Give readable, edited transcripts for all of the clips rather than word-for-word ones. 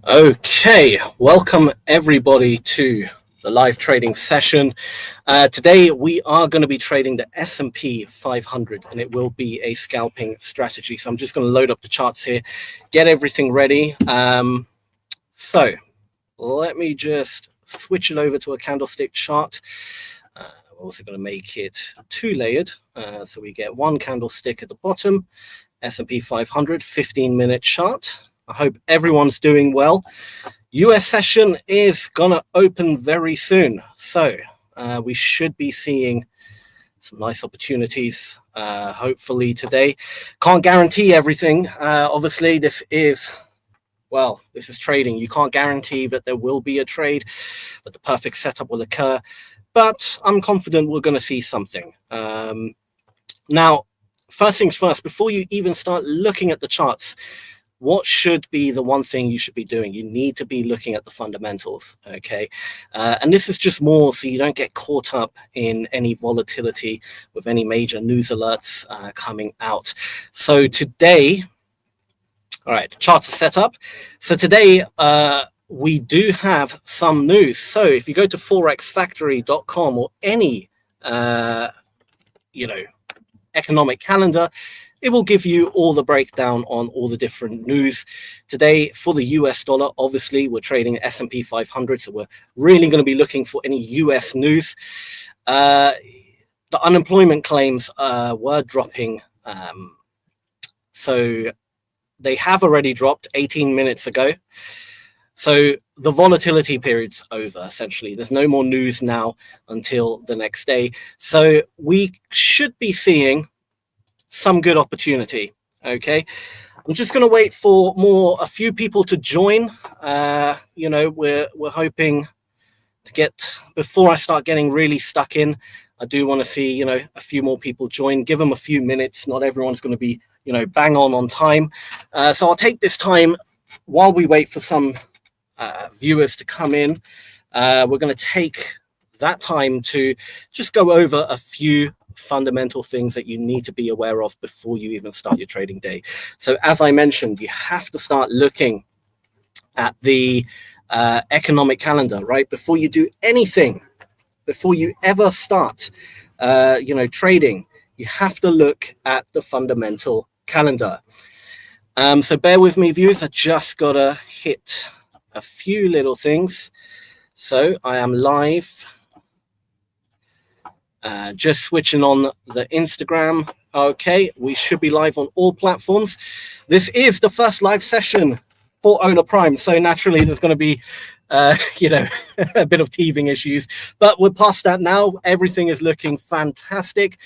Okay, welcome everybody to the live trading session. Today we are going to be trading the S&P 500 and it will be a scalping strategy. So I'm just going to load up the charts here, get everything ready. So let me just switch it over to a candlestick chart. We're also going to make it two-layered. So we get one candlestick at the bottom, S&P 500 15-minute chart. I hope everyone's doing well. US session is going to open very soon. So we should be seeing some nice opportunities, hopefully today. Can't guarantee everything. Obviously, this is trading. You can't guarantee that there will be a trade, that the perfect setup will occur. But I'm confident we're going to see something. Now, first things first, before you even start looking at the charts, what should be the one thing you should be doing? You need to be looking at the fundamentals, okay? And this is just more so you don't get caught up in any volatility with any major news alerts coming out. So today, all right, the charts are set up. So today, we do have some news. So if you go to forexfactory.com or any, economic calendar, it will give you all the breakdown on all the different news. Today, for the US dollar, obviously, we're trading S&P 500, so we're really going to be looking for any US news. The unemployment claims were dropping. So they have already dropped 18 minutes ago. So the volatility period's over, essentially. There's no more news now until the next day. So we should be seeing some good opportunity. Okay, I'm just going to wait for a few people to join. We're hoping to get, before I start getting really stuck in, I do want to see a few more people join. Give them a few minutes. Not everyone's going to be bang on time. So I'll take this time while we wait for some viewers to come in. We're going to take that time to just go over a few fundamental things that you need to be aware of before you even start your trading day. So as I mentioned, you have to start looking at the economic calendar, right? Before you do anything, before you ever start trading, you have to look at the fundamental calendar. So bear with me, viewers. I just gotta hit a few little things. So I am live. Just switching on the Instagram. Okay, we should be live on all platforms. This is the first live session for Owner Prime, so naturally there's going to be a bit of teething issues, but we're past that now. Everything is looking fantastic.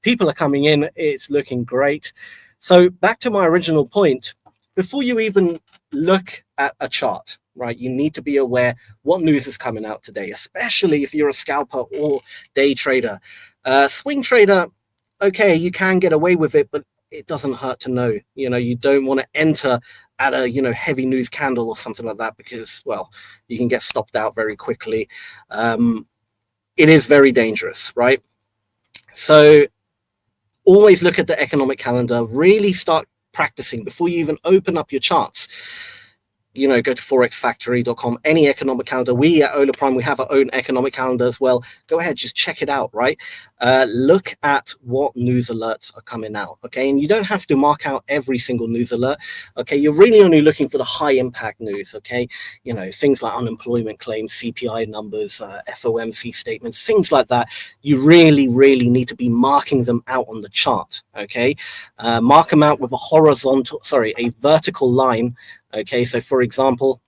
People are coming in. It's looking great. So back to my original point, before you even look at a chart, right, you need to be aware what news is coming out today, especially if you're a scalper or day trader. Swing trader, okay, you can get away with it, but it doesn't hurt to know. You don't want to enter at a heavy news candle or something like that, because, well, you can get stopped out very quickly. It is very dangerous, right? So always look at the economic calendar. Really start practicing before you even open up your charts. Go to forexfactory.com, any economic calendar. We at Ola Prime, we have our own economic calendar as well. Go ahead, just check it out, right? Look at what news alerts are coming out, okay? And you don't have to mark out every single news alert, okay? You're really only looking for the high impact news, okay? Things like unemployment claims, CPI numbers, FOMC statements, things like that. You really, really need to be marking them out on the chart, okay? Mark them out with a vertical line. Okay, so for example,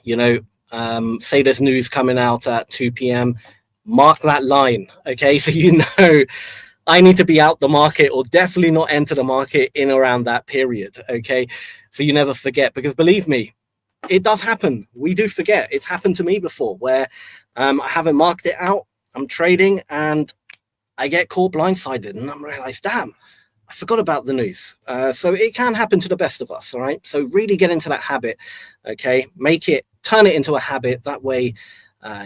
say there's news coming out at 2 p.m. Mark that line, okay? So I need to be out the market or definitely not enter the market in around that period, okay? So you never forget, because believe me, it does happen. We do forget. It's happened to me before where I haven't marked it out. I'm trading and I get caught blindsided and I'm realized, damn, I forgot about the news. So it can happen to the best of us, all right? So really get into that habit, okay? Turn it into a habit. That way,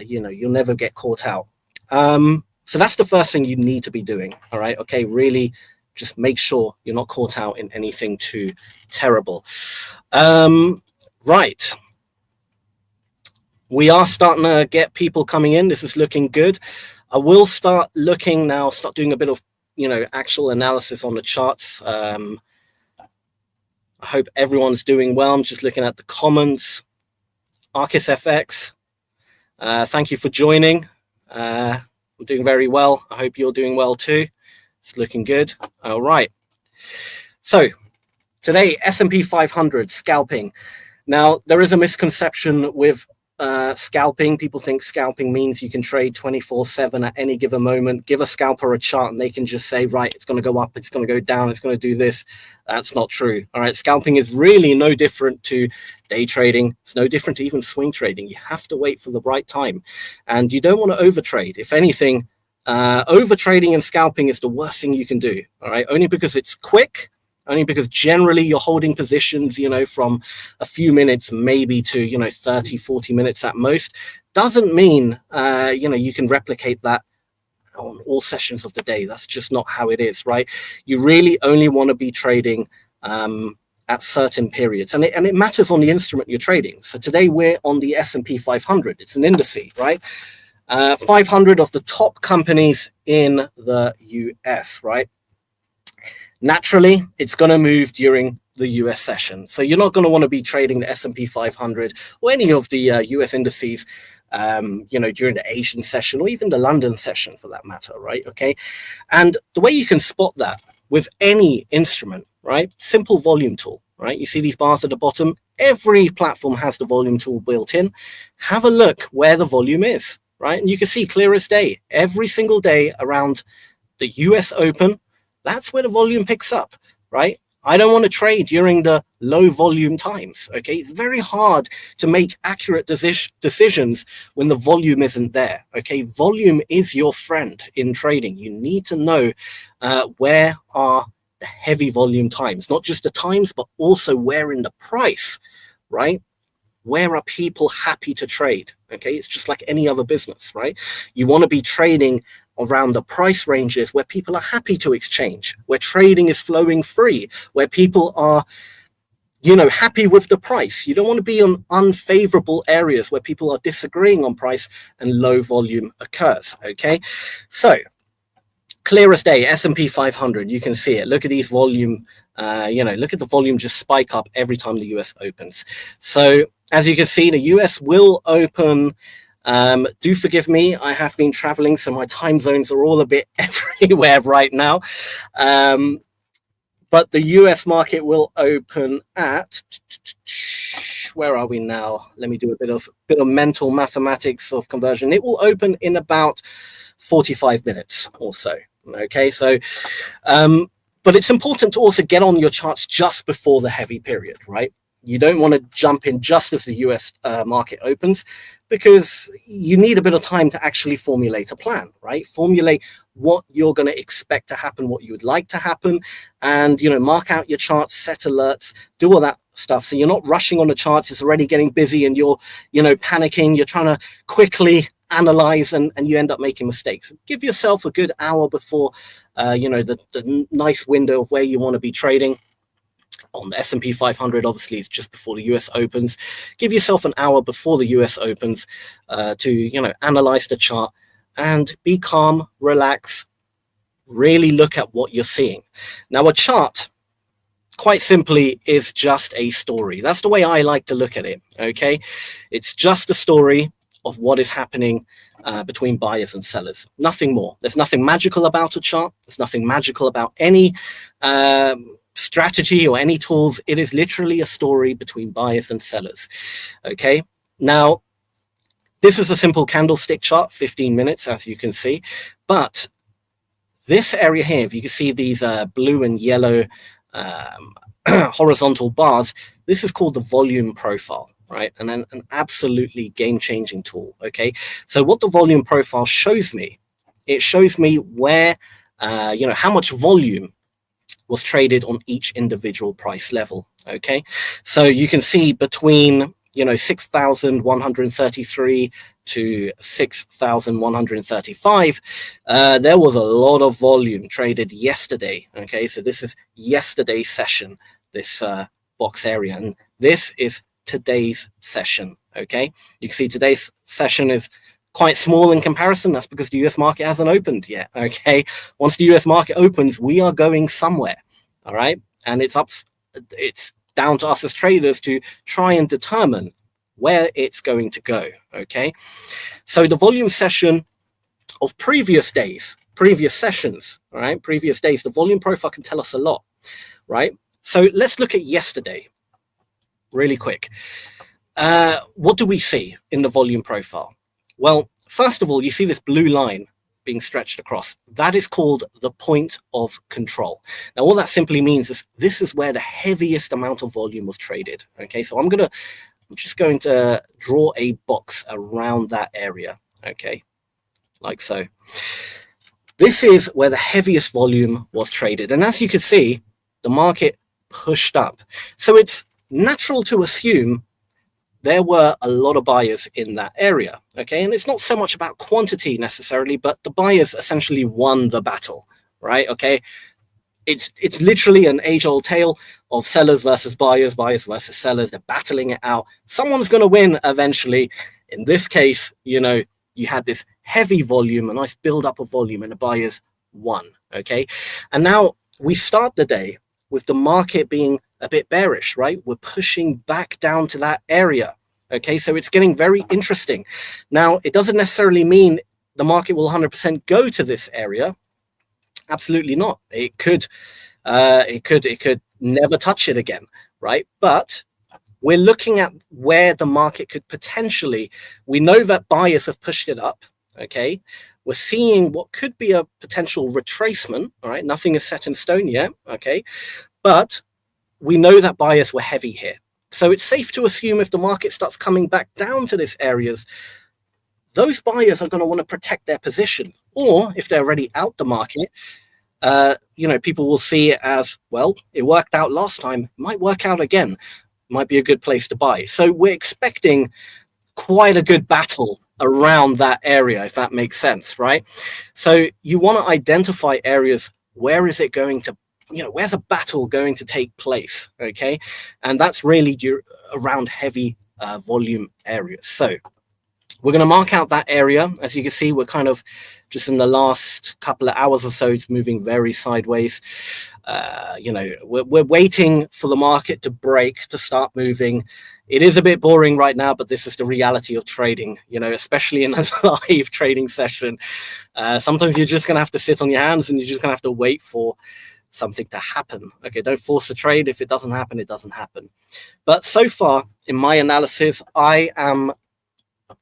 you'll never get caught out. So that's the first thing you need to be doing, all right? Okay, really just make sure you're not caught out in anything too terrible. Right. We are starting to get people coming in. This is looking good. I will start looking now, start doing a bit of, actual analysis on the charts. I hope everyone's doing well. I'm just looking at the comments. Arcus FX, thank you for joining. I'm doing very well. I hope you're doing well too. It's looking good. All right. So today, S&P 500 scalping. Now, there is a misconception with scalping. People think scalping means you can trade 24/7 at any given moment. Give a scalper a chart and they can just say, right, it's going to go up, it's going to go down, it's going to do this. That's not true. All right, scalping is really no different to day trading. It's no different to even swing trading. You have to wait for the right time, and you don't want to overtrade. If anything, overtrading and scalping is the worst thing you can do. All right, only because it's quick. Only because generally you're holding positions, from a few minutes maybe to, 30, 40 minutes at most. Doesn't mean, you can replicate that on all sessions of the day. That's just not how it is, right? You really only want to be trading at certain periods. And it matters on the instrument you're trading. So today we're on the S&P 500. It's an index, right? 500 of the top companies in the US, right? Naturally, it's going to move during the US session. So you're not going to want to be trading the S&P 500 or any of the US indices, during the Asian session or even the London session for that matter, right? Okay. And the way you can spot that with any instrument, right? Simple volume tool, right? You see these bars at the bottom. Every platform has the volume tool built in. Have a look where the volume is, right? And you can see clear as day, every single day around the US Open, that's where the volume picks up, right? I don't want to trade during the low volume times, okay? It's very hard to make accurate decisions when the volume isn't there, okay? Volume is your friend in trading. You need to know where are the heavy volume times, not just the times, but also where in the price, right? Where are people happy to trade, okay? It's just like any other business, right? You want to be trading around the price ranges where people are happy to exchange, where trading is flowing free, where people are, happy with the price. You don't want to be on unfavorable areas where people are disagreeing on price and low volume occurs, okay? So clear as day, S&P 500, you can see it. Look at these volume, look at the volume just spike up every time the US opens. So as you can see, the US will open. Do forgive me, I have been traveling, so my time zones are all a bit everywhere right now. But the US market will open at, where are we now? Let me do a bit of mental mathematics of conversion. It will open in about 45 minutes or so. Okay, so but it's important to also get on your charts just before the heavy period, right? You don't want to jump in just as the US market opens, because you need a bit of time to actually formulate a plan, right? Formulate what you're going to expect to happen, what you would like to happen, and, mark out your charts, set alerts, do all that stuff. So you're not rushing on the charts. It's already getting busy and you're, panicking. You're trying to quickly analyze and you end up making mistakes. Give yourself a good hour before, the nice window of where you want to be trading. On the S&P 500, obviously, it's just before the US opens. Give yourself an hour before the US opens to, analyze the chart and be calm, relax, really look at what you're seeing. Now, a chart, quite simply, is just a story. That's the way I like to look at it, okay? It's just a story of what is happening between buyers and sellers. Nothing more. There's nothing magical about a chart. There's nothing magical about any strategy or any tools. It is literally a story between buyers and sellers. Okay, now this is a simple candlestick chart, 15 minutes, as you can see, but this area here, if you can see these blue and yellow horizontal bars, this is called the volume profile, right? And then an absolutely game-changing tool. Okay, so what the volume profile shows me, it shows me where how much volume was traded on each individual price level. Okay, so you can see between 6,133 to 6,135 there was a lot of volume traded yesterday. Okay, so this is yesterday's session, this box area, and this is today's session. Okay, you can see today's session is quite small in comparison. That's because the US market hasn't opened yet. Okay, once the US market opens, we are going somewhere. All right, and it's down to us as traders to try and determine where it's going to go. Okay, so the volume session of previous days, previous sessions, all right, previous days, the volume profile can tell us a lot, right? So let's look at yesterday really quick. What do we see in the volume profile? Well, first of all, you see this blue line being stretched across. That is called the point of control. Now, all that simply means is this is where the heaviest amount of volume was traded. Okay, so I'm just going to draw a box around that area. Okay, like so. This is where the heaviest volume was traded. And as you can see, the market pushed up. So it's natural to assume there were a lot of buyers in that area, okay? And it's not so much about quantity necessarily, but the buyers essentially won the battle, right? Okay, it's literally an age-old tale of sellers versus buyers, buyers versus sellers. They're battling it out. Someone's going to win eventually. In this case, you know, you had this heavy volume, a nice build-up of volume, and the buyers won, okay? And now we start the day with the market being a bit bearish, right? We're pushing back down to that area. Okay, so it's getting very interesting. Now, it doesn't necessarily mean the market will 100% go to this area. Absolutely not. It could never touch it again, right? But we're looking at where the market could potentially, we know that buyers have pushed it up, okay? We're seeing what could be a potential retracement, all right? Nothing is set in stone yet, okay? But we know that buyers were heavy here. So it's safe to assume if the market starts coming back down to these areas, those buyers are going to want to protect their position. Or if they're already out the market, you know, people will see it as, well, it worked out last time, it might work out again, might be a good place to buy. So we're expecting quite a good battle around that area, if that makes sense, right? So you want to identify areas, where is it going to, you know, where's a battle going to take place, okay? And that's really around heavy volume areas. So we're going to mark out that area. As you can see, we're kind of just in the last couple of hours or so, it's moving very sideways. You know, we're waiting for the market to break, to start moving. It is a bit boring right now, but this is the reality of trading, you know, especially in a live trading session. Sometimes you're just going to have to sit on your hands and you're just going to have to wait for something to happen. Okay, don't force a trade. If it doesn't happen, it doesn't happen. But so far in my analysis, I am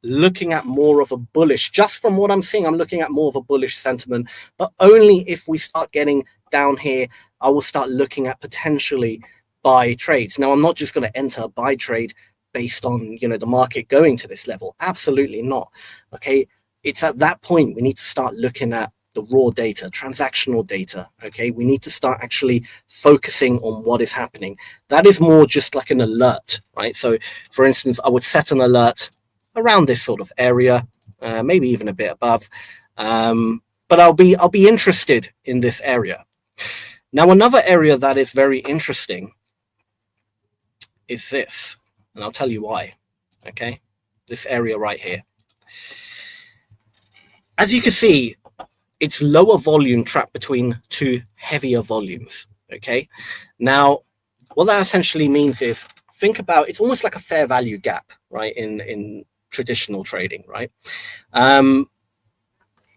looking at more of a bullish, just from what I'm seeing, I'm looking at more of a bullish sentiment, but only if we start getting down here, I will start looking at potentially buy trades. Now, I'm not just going to enter a buy trade based on, you know, the market going to this level. Absolutely not. Okay, it's at that point we need to start looking at the raw data, transactional data. Okay, we need to start actually focusing on what is happening. That is more just like an alert, right? So for instance, I would set an alert around this sort of area, maybe even a bit above, but I'll be interested in this area. Now, another area that is very interesting is this, and I'll tell you why. Okay, this area right here. As you can see, it's lower volume trapped between two heavier volumes. Okay, now what that essentially means is, think about, it's almost like a fair value gap, right? In traditional trading, right?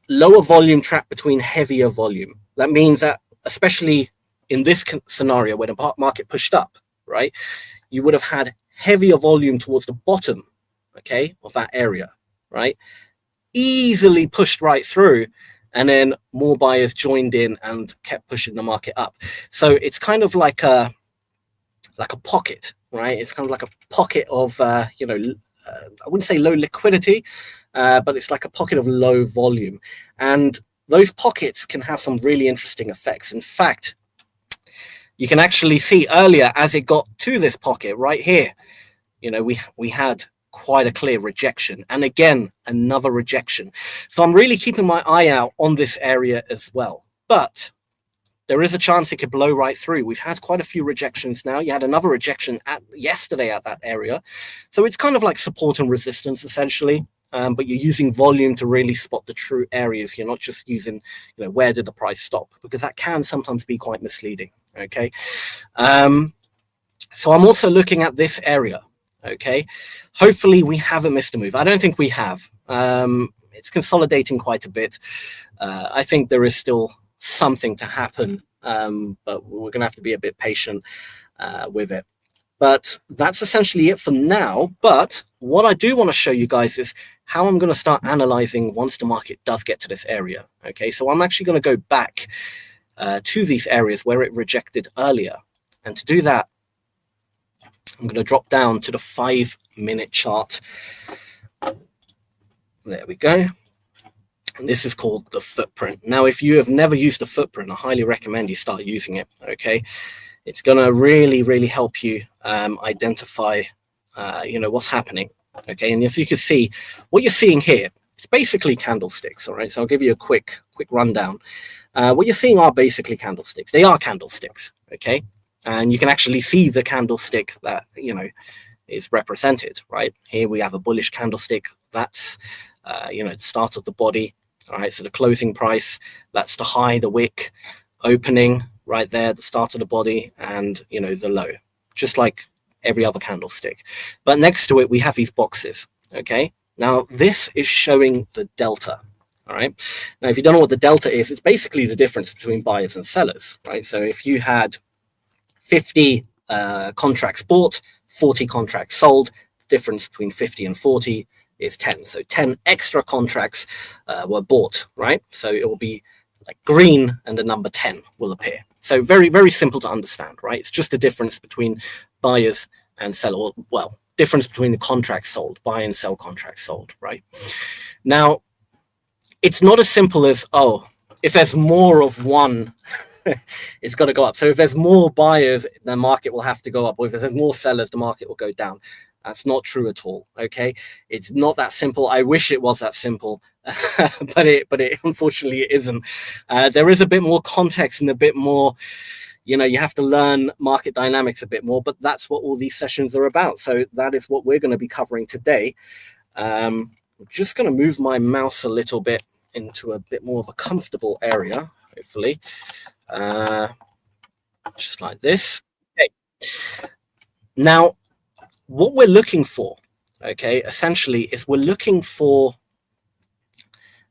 Lower volume trapped between heavier volume. That means that, especially in this scenario where the market pushed up, right, you would have had heavier volume towards the bottom, okay, of that area, right? Easily pushed right through, and then more buyers joined in and kept pushing the market up. So it's kind of like a pocket, right? It's kind of like a pocket of, you know, I wouldn't say low liquidity, but it's like a pocket of low volume. And those pockets can have some really interesting effects. In fact, you can actually see earlier as it got to this pocket right here, you know, we had quite a clear rejection. And again, another rejection. So I'm really keeping my eye out on this area as well. But there is a chance it could blow right through. We've had quite a few rejections now. You had another rejection yesterday at that area. So it's kind of like support and resistance, essentially. But you're using volume to really spot the true areas. You're not just using, where did the price stop? Because that can sometimes be quite misleading, okay? So I'm also looking at this area, okay? Hopefully we haven't missed a move. I don't think we have. It's consolidating quite a bit. I think there is still something to happen, but we're going to have to be a bit patient with it. But that's essentially it for now. But what I do want to show you guys is how I'm going to start analyzing once the market does get to this area. Okay, so I'm actually going to go back to these areas where it rejected earlier. And to do that, I'm going to drop down to the 5-minute chart. There we go. And this is called the footprint. Now, if you have never used the footprint, I highly recommend you start using it, okay? It's going to really, really help you identify, what's happening, okay? And as you can see, what you're seeing here, it's basically candlesticks, all right? So I'll give you a quick rundown. What you're seeing are basically candlesticks. They are candlesticks, okay? And you can actually see the candlestick that, is represented, right? Here we have a bullish candlestick. That's, the start of the body, all right? So the closing price, that's the high, the wick, opening, right there, the start of the body, and the low, just like every other candlestick. But next to it, we have these boxes, okay? Now, this is showing the delta, all right? Now, if you don't know what the delta is, it's basically the difference between buyers and sellers, right? So if you had 50 contracts bought, 40 contracts sold, the difference between 50 and 40 is 10. So 10 extra contracts were bought, right? So it will be like green and the number 10 will appear. So very, very simple to understand, right? It's just the difference between buyers and sellers, well, difference between the contracts sold, buy and sell contracts sold, right? Now, it's not as simple as, if there's more of one, it's got to go up. So if there's more buyers, the market will have to go up. Or if there's more sellers, the market will go down. That's not true at all, okay? It's not that simple. I wish it was that simple, but it unfortunately it isn't. There is a bit more context and a bit more, you have to learn market dynamics a bit more, but that's what all these sessions are about. So that is what we're going to be covering today. I'm just going to move my mouse a little bit into a bit more of a comfortable area, hopefully. Just like this. Okay. Now, what we're looking for, okay, essentially is we're looking for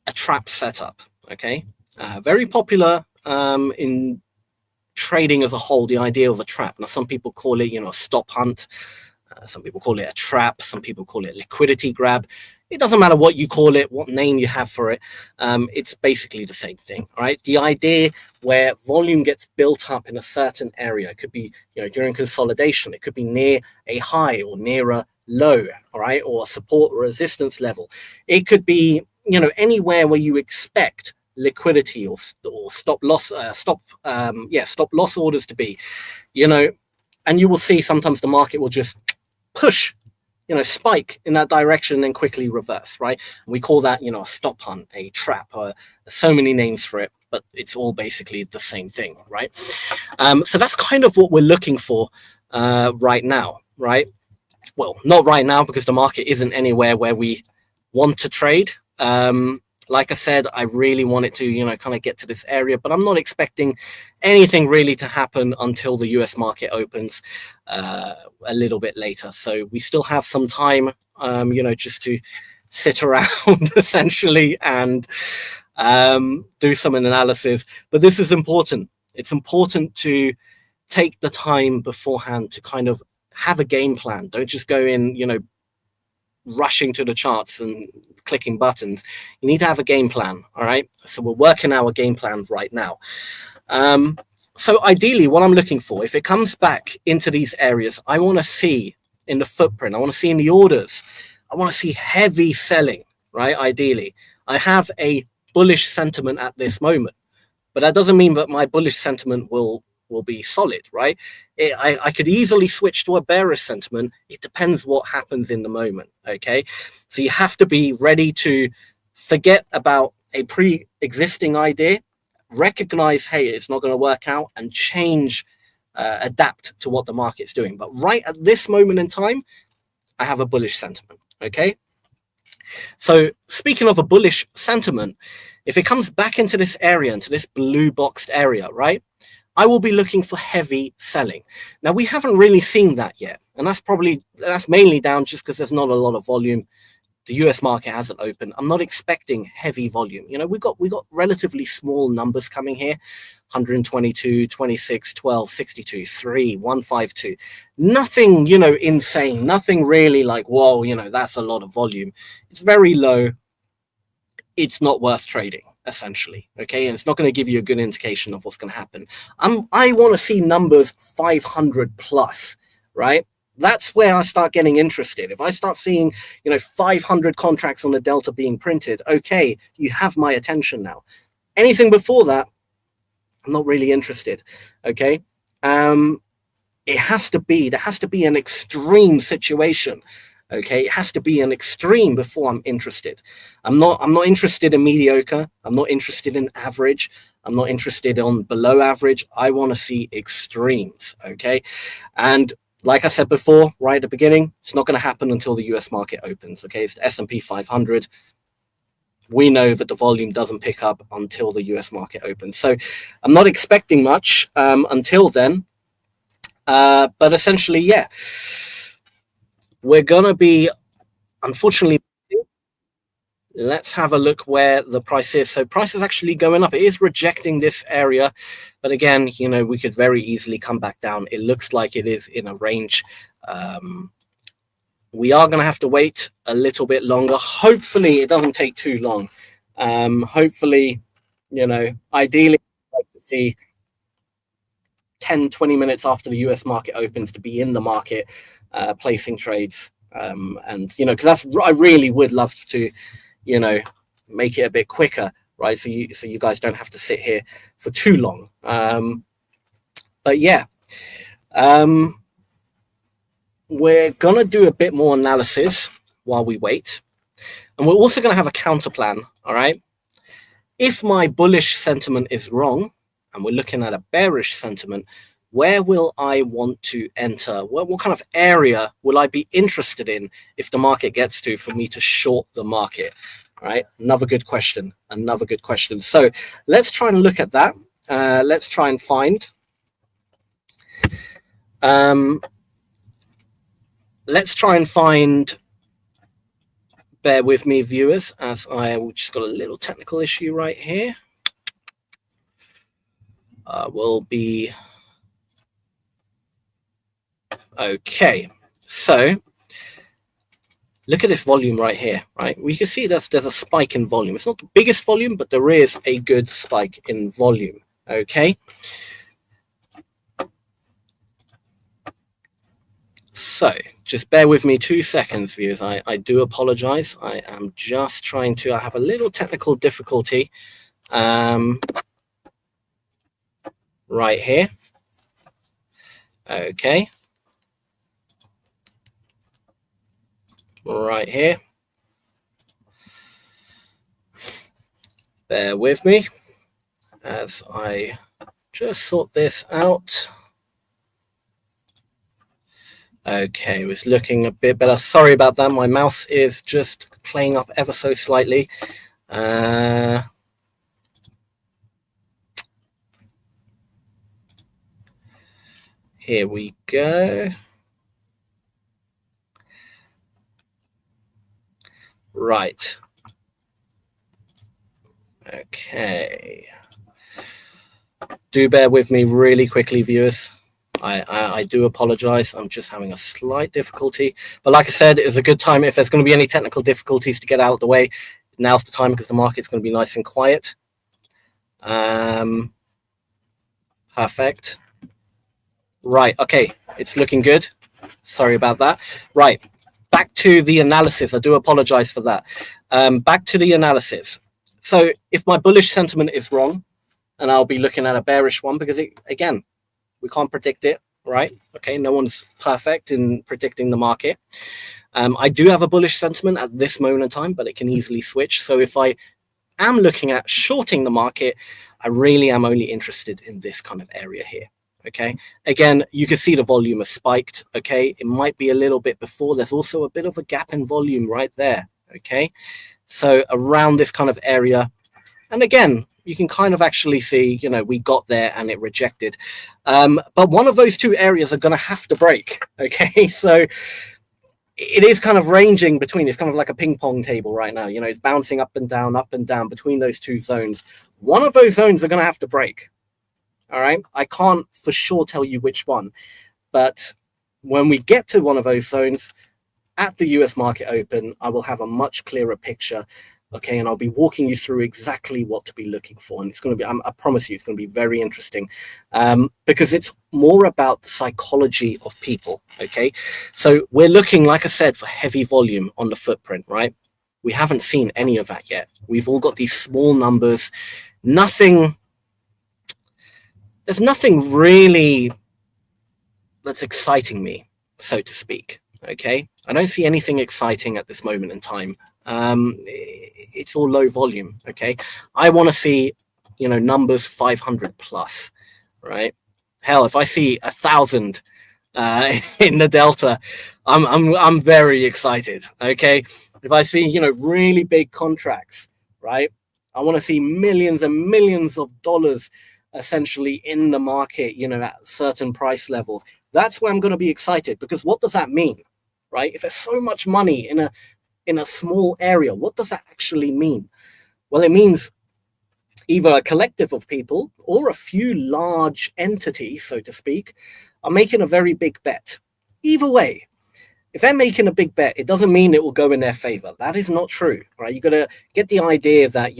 a trap setup, okay? Very popular in trading as a whole, the idea of a trap. Now, some people call it, a stop hunt. Some people call it a trap. Some people call it liquidity grab. It doesn't matter what you call it, what name you have for it. It's basically the same thing, all right? The idea where volume gets built up in a certain area, it could be, during consolidation, it could be near a high or near a low, all right? Or a support or resistance level. It could be, anywhere where you expect liquidity or stop loss orders to be, and you will see sometimes the market will just push, spike in that direction and quickly reverse, right? We call that, a stop hunt, a trap, so many names for it, but it's all basically the same thing, right? So that's kind of what we're looking for right now, right? Well, not right now because the market isn't anywhere where we want to trade. Like I said, I really want it to, kind of get to this area, but I'm not expecting anything really to happen until the US market opens a little bit later. So we still have some time, just to sit around essentially and do some analysis. But this is important. It's important to take the time beforehand to kind of have a game plan. Don't just go in, rushing to the charts and clicking buttons. You need to have a game plan, all right? So we're working our game plan right now. So ideally, what I'm looking for, if it comes back into these areas, I want to see in the footprint, I want to see in the orders, I want to see heavy selling, right? Ideally, I have a bullish sentiment at this moment, but that doesn't mean that my bullish sentiment will be solid, right? I could easily switch to a bearish sentiment. It depends what happens in the moment, okay? So you have to be ready to forget about a pre-existing idea, recognize, hey, it's not going to work out, and change, adapt to what the market's doing. But right at this moment in time, I have a bullish sentiment. Okay. So speaking of a bullish sentiment, if it comes back into this area, into this blue boxed area, right, I will be looking for heavy selling. Now, we haven't really seen that yet. And that's mainly down just because there's not a lot of volume. The US market hasn't opened. I'm not expecting heavy volume. You know, we got relatively small numbers coming here. 122, 26, 12, 62, 3, 152. Nothing, you know, insane. Nothing really like, whoa, you know, that's a lot of volume. It's very low. It's not worth trading, essentially. Okay, and it's not going to give you a good indication of what's going to happen. I want to see numbers 500 plus, right? That's where I start getting interested. If I start seeing, you know, 500 contracts on the delta being printed, okay, you have my attention now. Anything before that, I'm not really interested. Okay, there has to be an extreme situation. Okay, it has to be an extreme before I'm interested. I'm not interested in mediocre. I'm not interested in average. I'm not interested on below average. I want to see extremes. Okay, and like I said before, right at the beginning, it's not going to happen until the US market opens. Okay, it's the S&P 500. We know that the volume doesn't pick up until the US market opens. So I'm not expecting much until then. But essentially, yeah, we're going to be, unfortunately, let's have a look where the price is. So price is actually going up. It is rejecting this area. But again, you know, we could very easily come back down. It looks like it is in a range. We are going to have to wait a little bit longer. Hopefully, it doesn't take too long. Hopefully, you know, ideally, I'd like to see 10, 20 minutes after the US market opens to be in the market, placing trades. And, you know, because I really would love to, you know, make it a bit quicker, right? So you guys don't have to sit here for too long. But yeah, we're going to do a bit more analysis while we wait. And we're also going to have a counter plan, all right? If my bullish sentiment is wrong, and we're looking at a bearish sentiment, where will I want to enter? What kind of area will I be interested in if the market gets to for me to short the market? All right, another good question. So let's try and look at that. Let's try and find. Bear with me, viewers, as I just got a little technical issue right here. Will be okay. So look at this volume right here, right? We can see there's a spike in volume. It's not the biggest volume, but there is a good spike in volume. Okay. So just bear with me 2 seconds, viewers. I do apologize. I am just trying to, I have a little technical difficulty right here. Okay. Right here. Bear with me as I just sort this out. Okay, it was looking a bit better. Sorry about that. My mouse is just playing up ever so slightly. Here we go. Right. Okay. Do bear with me really quickly, viewers. I do apologize. I'm just having a slight difficulty. But like I said, it's a good time. If there's going to be any technical difficulties to get out of the way, now's the time because the market's going to be nice and quiet. Perfect. Right. Okay. It's looking good. Sorry about that. Right. Back to the analysis. I do apologize for that. Back to the analysis. So if my bullish sentiment is wrong, and I'll be looking at a bearish one because, again, we can't predict it, right? Okay, no one's perfect in predicting the market. I do have a bullish sentiment at this moment in time, but it can easily switch. So if I am looking at shorting the market, I really am only interested in this kind of area here. Okay, again, you can see the volume has spiked. Okay, it might be a little bit before. There's also a bit of a gap in volume right there. Okay, so around this kind of area, and again, you can kind of actually see, we got there and it rejected. But one of those two areas are going to have to break. Okay, so it is kind of ranging between, it's kind of like a ping pong table right now. It's bouncing up and down between those two zones. One of those zones are going to have to break. All right, I can't for sure tell you which one, but when we get to one of those zones at the US market open, I will have a much clearer picture. Okay, and I'll be walking you through exactly what to be looking for, and it's going to be, I promise you, it's going to be very interesting, because it's more about the psychology of people. Okay, so we're looking, like I said, for heavy volume on the footprint, right? We haven't seen any of that yet. We've all got these small numbers, there's nothing really that's exciting me, so to speak. Okay, I don't see anything exciting at this moment in time. It's all low volume. Okay, I want to see, numbers 500 plus, right? Hell, if I see 1,000 in the delta, I'm very excited. Okay, if I see really big contracts, right? I want to see millions and millions of dollars essentially in the market, at certain price levels. That's where I'm going to be excited, because what does that mean, right? If there's so much money in a small area, what does that actually mean? Well, it means either a collective of people or a few large entities, so to speak, are making a very big bet. Either way, if they're making a big bet, it doesn't mean it will go in their favor. That is not true, right? You got to get the idea that,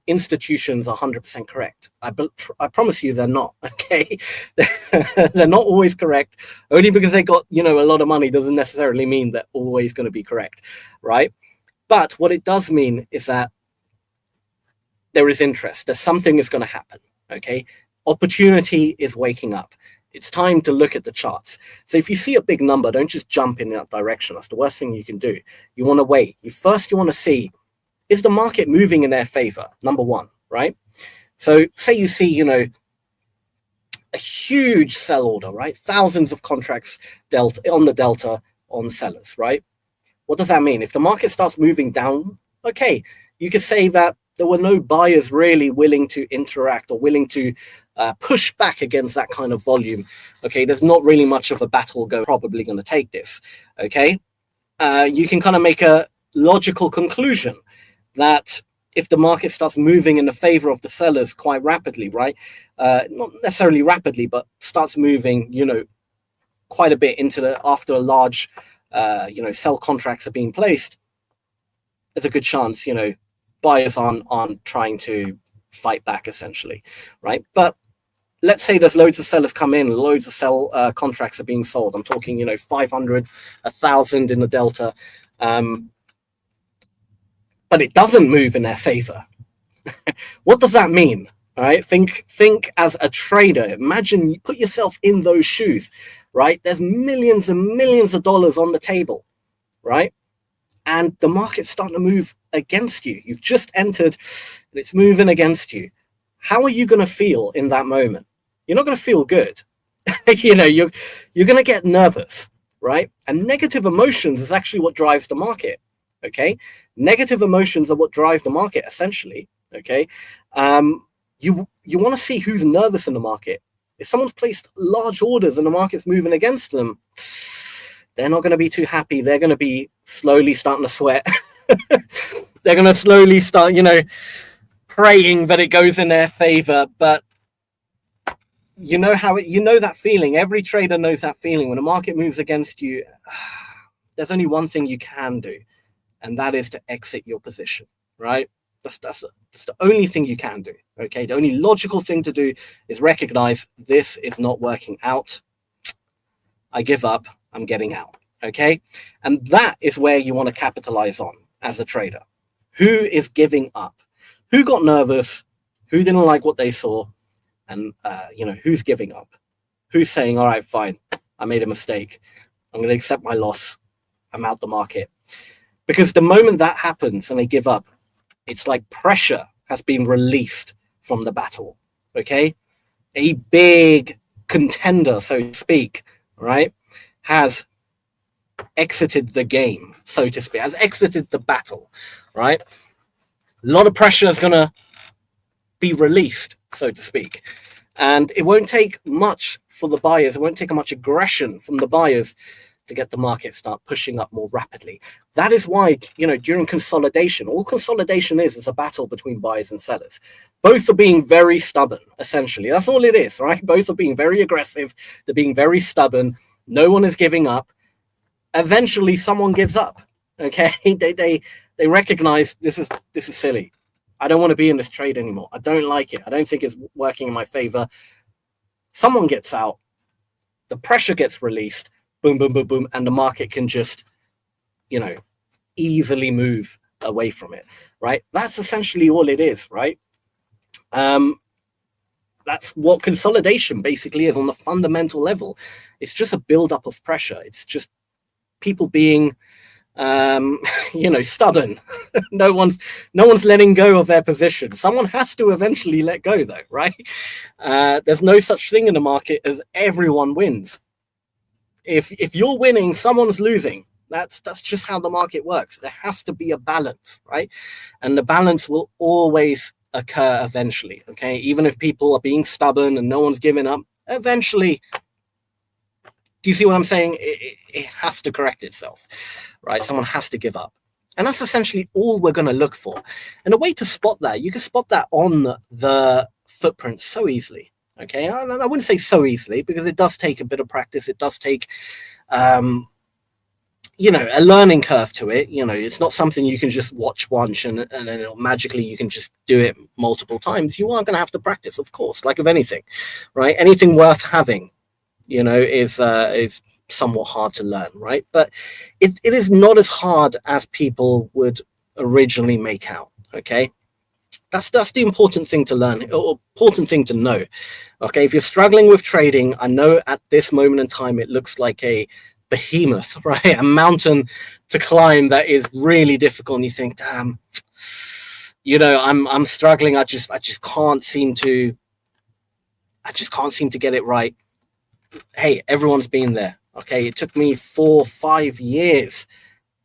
institutions are 100% correct. I promise you they're not, okay? They're not always correct. Only because they got, a lot of money doesn't necessarily mean they're always going to be correct, right? But what it does mean is that there is interest. There's something is going to happen, okay? Opportunity is waking up. It's time to look at the charts. So if you see a big number, don't just jump in that direction. That's the worst thing you can do. You want to wait. You want to see, is the market moving in their favor? Number one, right? So say you see, a huge sell order, right? Thousands of contracts on the delta on sellers, right? What does that mean? If the market starts moving down, okay, you could say that there were no buyers really willing to interact or willing to push back against that kind of volume. Okay, there's not really much of a battle probably going to take this. Okay, you can kind of make a logical conclusion that if the market starts moving in the favor of the sellers quite rapidly, right? Not necessarily rapidly, but starts moving, quite a bit after a large, sell contracts are being placed, there's a good chance, buyers aren't trying to fight back essentially, right? But let's say there's loads of sellers come in, loads of sell contracts are being sold. I'm talking, 500, 1,000 in the delta. But it doesn't move in their favor. What does that mean? All right, think as a trader. Imagine, put yourself in those shoes, right? There's millions and millions of dollars on the table, right? And the market's starting to move against you. You've just entered and it's moving against you. How are you going to feel in that moment? You're not going to feel good. You're going to get nervous, right? And negative emotions is actually what drives the market. Okay, negative emotions are what drive the market essentially. Okay, you want to see who's nervous in the market. If someone's placed large orders and the market's moving against them, they're not going to be too happy. They're going to be slowly starting to sweat. They're going to slowly start, praying that it goes in their favor. But you know that feeling. Every trader knows that feeling when the market moves against you. There's only one thing you can do, and that is to exit your position, right? That's the only thing you can do, okay? The only logical thing to do is recognize this is not working out. I give up, I'm getting out, okay? And that is where you want to capitalize on as a trader. Who is giving up? Who got nervous? Who didn't like what they saw? And, who's giving up? Who's saying, all right, fine, I made a mistake. I'm going to accept my loss. I'm out the market. Because the moment that happens and they give up, it's like pressure has been released from the battle. Okay, a big contender, so to speak, right, has exited the game, so to speak, has exited the battle, right? A lot of pressure is going to be released, so to speak. And it won't take much for the buyers, it won't take much aggression from the buyers to get the market start pushing up more rapidly. That is why, during consolidation, all consolidation is a battle between buyers and sellers. Both are being very stubborn, essentially. That's all it is, right? Both are being very aggressive. They're being very stubborn. No one is giving up. Eventually, someone gives up. Okay, they recognize this is silly. I don't want to be in this trade anymore. I don't like it. I don't think it's working in my favor. Someone gets out. The pressure gets released. Boom, boom, boom, boom, and the market can just, easily move away from it, right? That's essentially all it is, right? That's what consolidation basically is on the fundamental level. It's just a buildup of pressure. It's just people being, stubborn. no one's letting go of their position. Someone has to eventually let go, though, right? There's no such thing in the market as everyone wins. If you're winning, someone's losing. That's just how the market works. There has to be a balance, right? And the balance will always occur eventually, okay? Even if people are being stubborn and no one's giving up, eventually, do you see what I'm saying? It has to correct itself, right? Someone has to give up. And that's essentially all we're going to look for. And a way to spot that, you can spot that on the footprint so easily. Okay, I wouldn't say so easily because it does take a bit of practice. It does take, a learning curve to it. It's not something you can just watch once and then magically you can just do it multiple times. You are going to have to practice, of course, like of anything, right? Anything worth having, is somewhat hard to learn, right? But it is not as hard as people would originally make out, okay? That's the important thing to learn, or important thing to know. Okay, if you're struggling with trading, I know at this moment in time it looks like a behemoth, right? A mountain to climb that is really difficult, and you think, damn, I'm struggling. I just can't seem to get it right. Hey, everyone's been there. Okay, it took me 4-5 years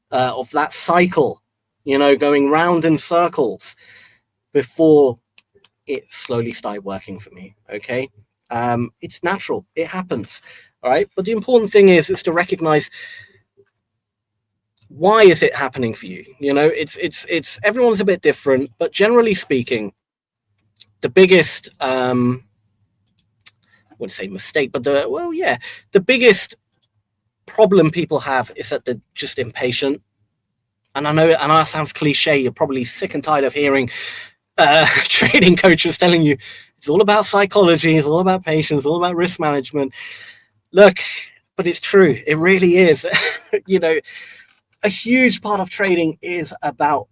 of that cycle, going round in circles before it slowly started working for me. Okay, it's natural, it happens. All right, but the important thing is to recognize, why is it happening for you? It's everyone's a bit different, but generally speaking, the biggest I wouldn't say mistake, but the biggest problem people have is that they're just impatient. And I know it sounds cliche. You're probably sick and tired of hearing trading coaches telling you it's all about psychology, it's all about patience, it's all about risk management. Look, but it's true. It really is. A huge part of trading is about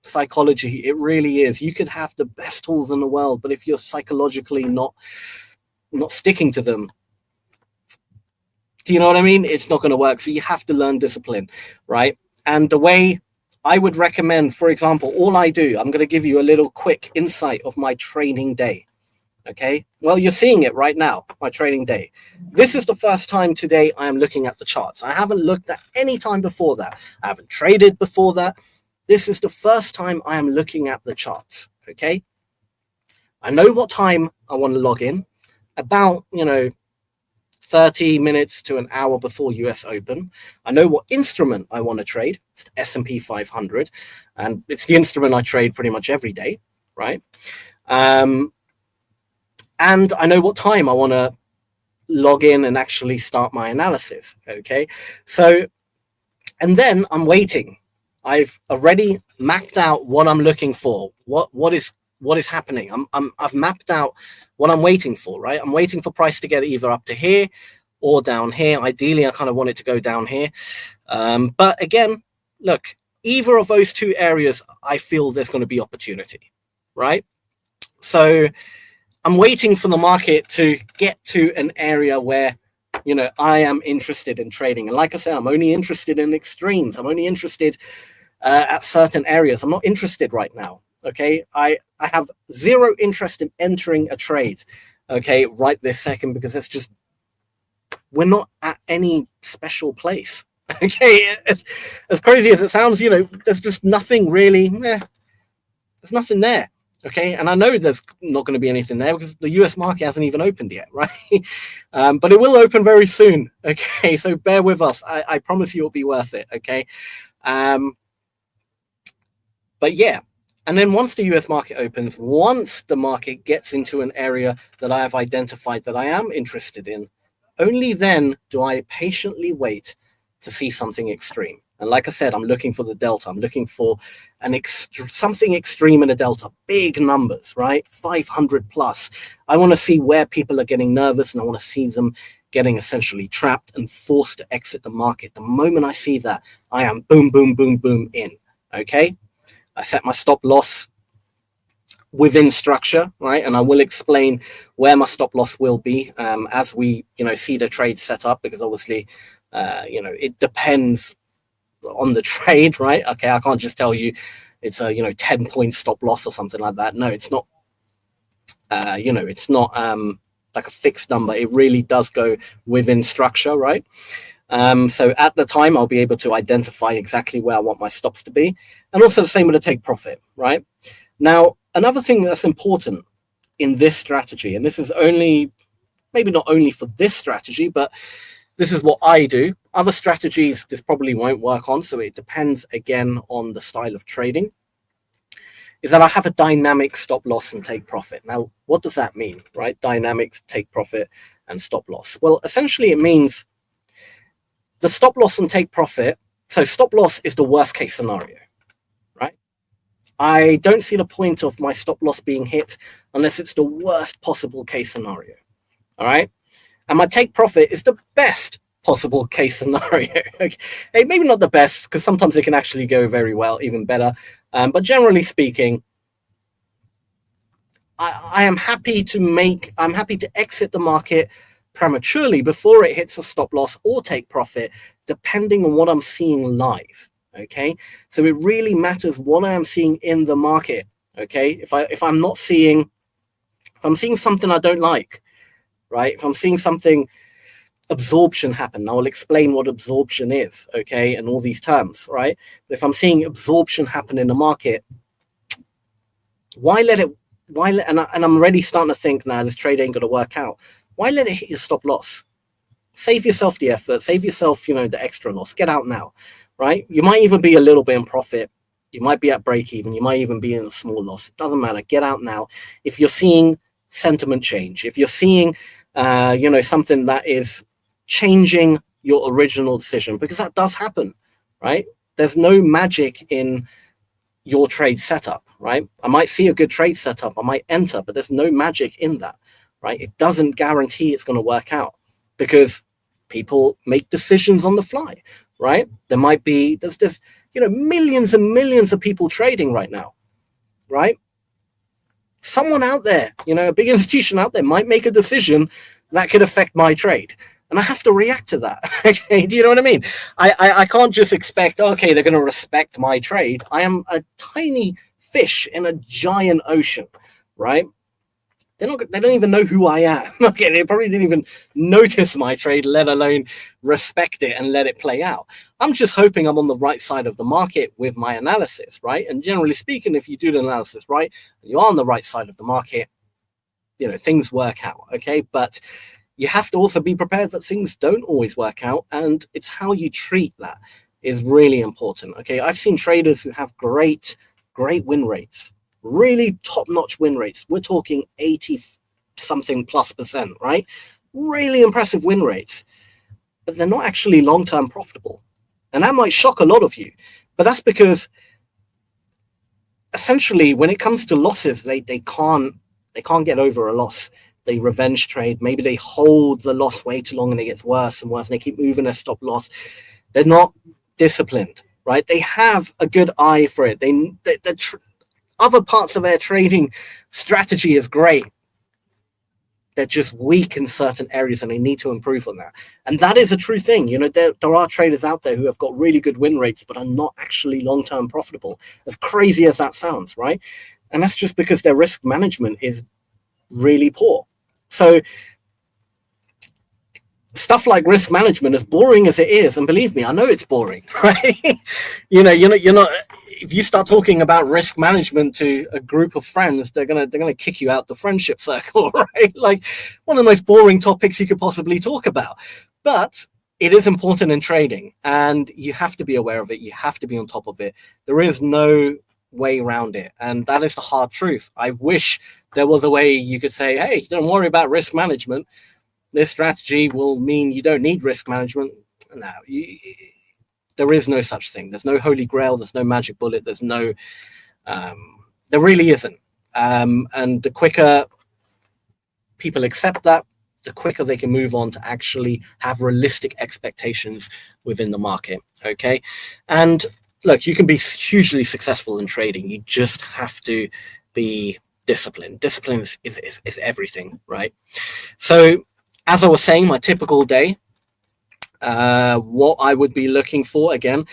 psychology. It really is. You could have the best tools in the world, but if you're psychologically not sticking to them, do you know what I mean? It's not going to work. So you have to learn discipline, right? And the way I would recommend, for example, all I do, I'm going to give you a little quick insight of my training day. Okay, well, you're seeing it right now, my training day. This is the first time today I am looking at the charts. I haven't looked at any time before that. I haven't traded before that. This is the first time I am looking at the charts. Okay, I know what time I want to log in, about 30 minutes to an hour before US Open. I know what instrument I want to trade. It's the S&P 500, and it's the instrument I trade pretty much every day, right? And I know what time I want to log in and actually start my analysis. Okay, so, and then I'm waiting. I've already mapped out what I'm looking for. What is happening? I've mapped out what I'm waiting for, right? I'm waiting for price to get either up to here or down here. Ideally, I kind of want it to go down here. But again, look, either of those two areas, I feel there's going to be opportunity, right? So I'm waiting for the market to get to an area where, I am interested in trading. And like I said, I'm only interested in extremes. I'm only interested at certain areas. I'm not interested right now. Okay, I have zero interest in entering a trade, okay, right this second, because it's just, we're not at any special place. Okay, as crazy as it sounds, there's just nothing really. There's nothing there. Okay, and I know there's not going to be anything there because the US market hasn't even opened yet, right? But it will open very soon. Okay, so bear with us. I promise you it'll be worth it. Okay, but yeah. And then once the US market opens, once the market gets into an area that I have identified that I am interested in, only then do I patiently wait to see something extreme. And like I said, I'm looking for the delta. I'm looking for something extreme in a delta, big numbers, right? 500 plus. I want to see where people are getting nervous, and I want to see them getting essentially trapped and forced to exit the market. The moment I see that, I am boom, boom, boom, boom in. Okay. I set my stop loss within structure, right? And I will explain where my stop loss will be as we, see the trade set up, because obviously, it depends on the trade, right? Okay, I can't just tell you it's a 10-point stop loss or something like that. No, it's not. It's not like a fixed number. It really does go within structure, right? So at the time, I'll be able to identify exactly where I want my stops to be. And also the same with the take profit, right? Now, another thing that's important in this strategy, and this is maybe not only for this strategy, but this is what I do. Other strategies, this probably won't work on. So it depends, again, on the style of trading, is that I have a dynamic stop loss and take profit. Now, what does that mean, right? Dynamics, take profit, and stop loss. Well, essentially, it means the stop loss and take profit. So stop loss is the worst case scenario, right? I don't see the point of my stop loss being hit unless it's the worst possible case scenario. All right. And my take profit is the best possible case scenario. Okay. Hey, maybe not the best, because sometimes it can actually go very well, even better. But generally speaking, I'm happy to exit the market prematurely before it hits a stop loss or take profit, depending on what I'm seeing live. Okay, so it really matters what I am seeing in the market. Okay, if I'm seeing something I don't like, right? If I'm seeing something, absorption happen. I'll explain what absorption is, okay, and all these terms, right? But if I'm seeing absorption happen in the market, and I'm already starting to think, now this trade ain't going to work out. Why let it hit your stop loss? Save yourself the effort, save yourself, the extra loss. Get out now, right? You might even be a little bit in profit. You might be at break even. You might even be in a small loss. It doesn't matter. Get out now. If you're seeing sentiment change, if you're seeing, something that is changing your original decision, because that does happen, right? There's no magic in your trade setup, right? I might see a good trade setup, I might enter, but there's no magic in that, right? It doesn't guarantee it's going to work out, because people make decisions on the fly, right? There's just, millions and millions of people trading right now, right? Someone out there, a big institution out there might make a decision that could affect my trade. And I have to react to that. Okay, do you know what I mean? I can't just expect, okay, they're going to respect my trade. I am a tiny fish in a giant ocean, right? They don't even know who I am. Okay, they probably didn't even notice my trade, let alone respect it and let it play out. I'm just hoping I'm on the right side of the market with my analysis, right? And generally speaking, if you do the analysis right, and you are on the right side of the market, things work out, okay? But you have to also be prepared that things don't always work out, and it's how you treat that is really important. Okay, I've seen traders who have great win rates, really top-notch win rates. We're talking 80-something +%, right? Really impressive win rates, but they're not actually long-term profitable, and that might shock a lot of you. But that's because essentially, when it comes to losses, they can't get over a loss. They revenge trade. Maybe they hold the loss way too long and it gets worse and worse, and they keep moving their stop loss. They're not disciplined, right? They have a good eye for it. Other parts of their trading strategy is great, they're just weak in certain areas and they need to improve on that. And that is a true thing. There are traders out there who have got really good win rates but are not actually long-term profitable, as crazy as that sounds, right? And that's just because their risk management is really poor. So stuff like risk management, as boring as it is, and believe me, I know it's boring, right? You're not. If you start talking about risk management to a group of friends, they're gonna kick you out the friendship circle, right? Like one of the most boring topics you could possibly talk about. But it is important in trading, and you have to be aware of it. You have to be on top of it. There is no way around it, and that is the hard truth. I wish there was a way you could say, hey, don't worry about risk management. This strategy will mean you don't need risk management. No, there is no such thing. There's no holy grail. There's no magic bullet. There's no, there really isn't. And the quicker people accept that, the quicker they can move on to actually have realistic expectations within the market. Okay. And look, you can be hugely successful in trading. You just have to be disciplined. Discipline is everything, right? So, as I was saying, my typical day, what I would be looking for again,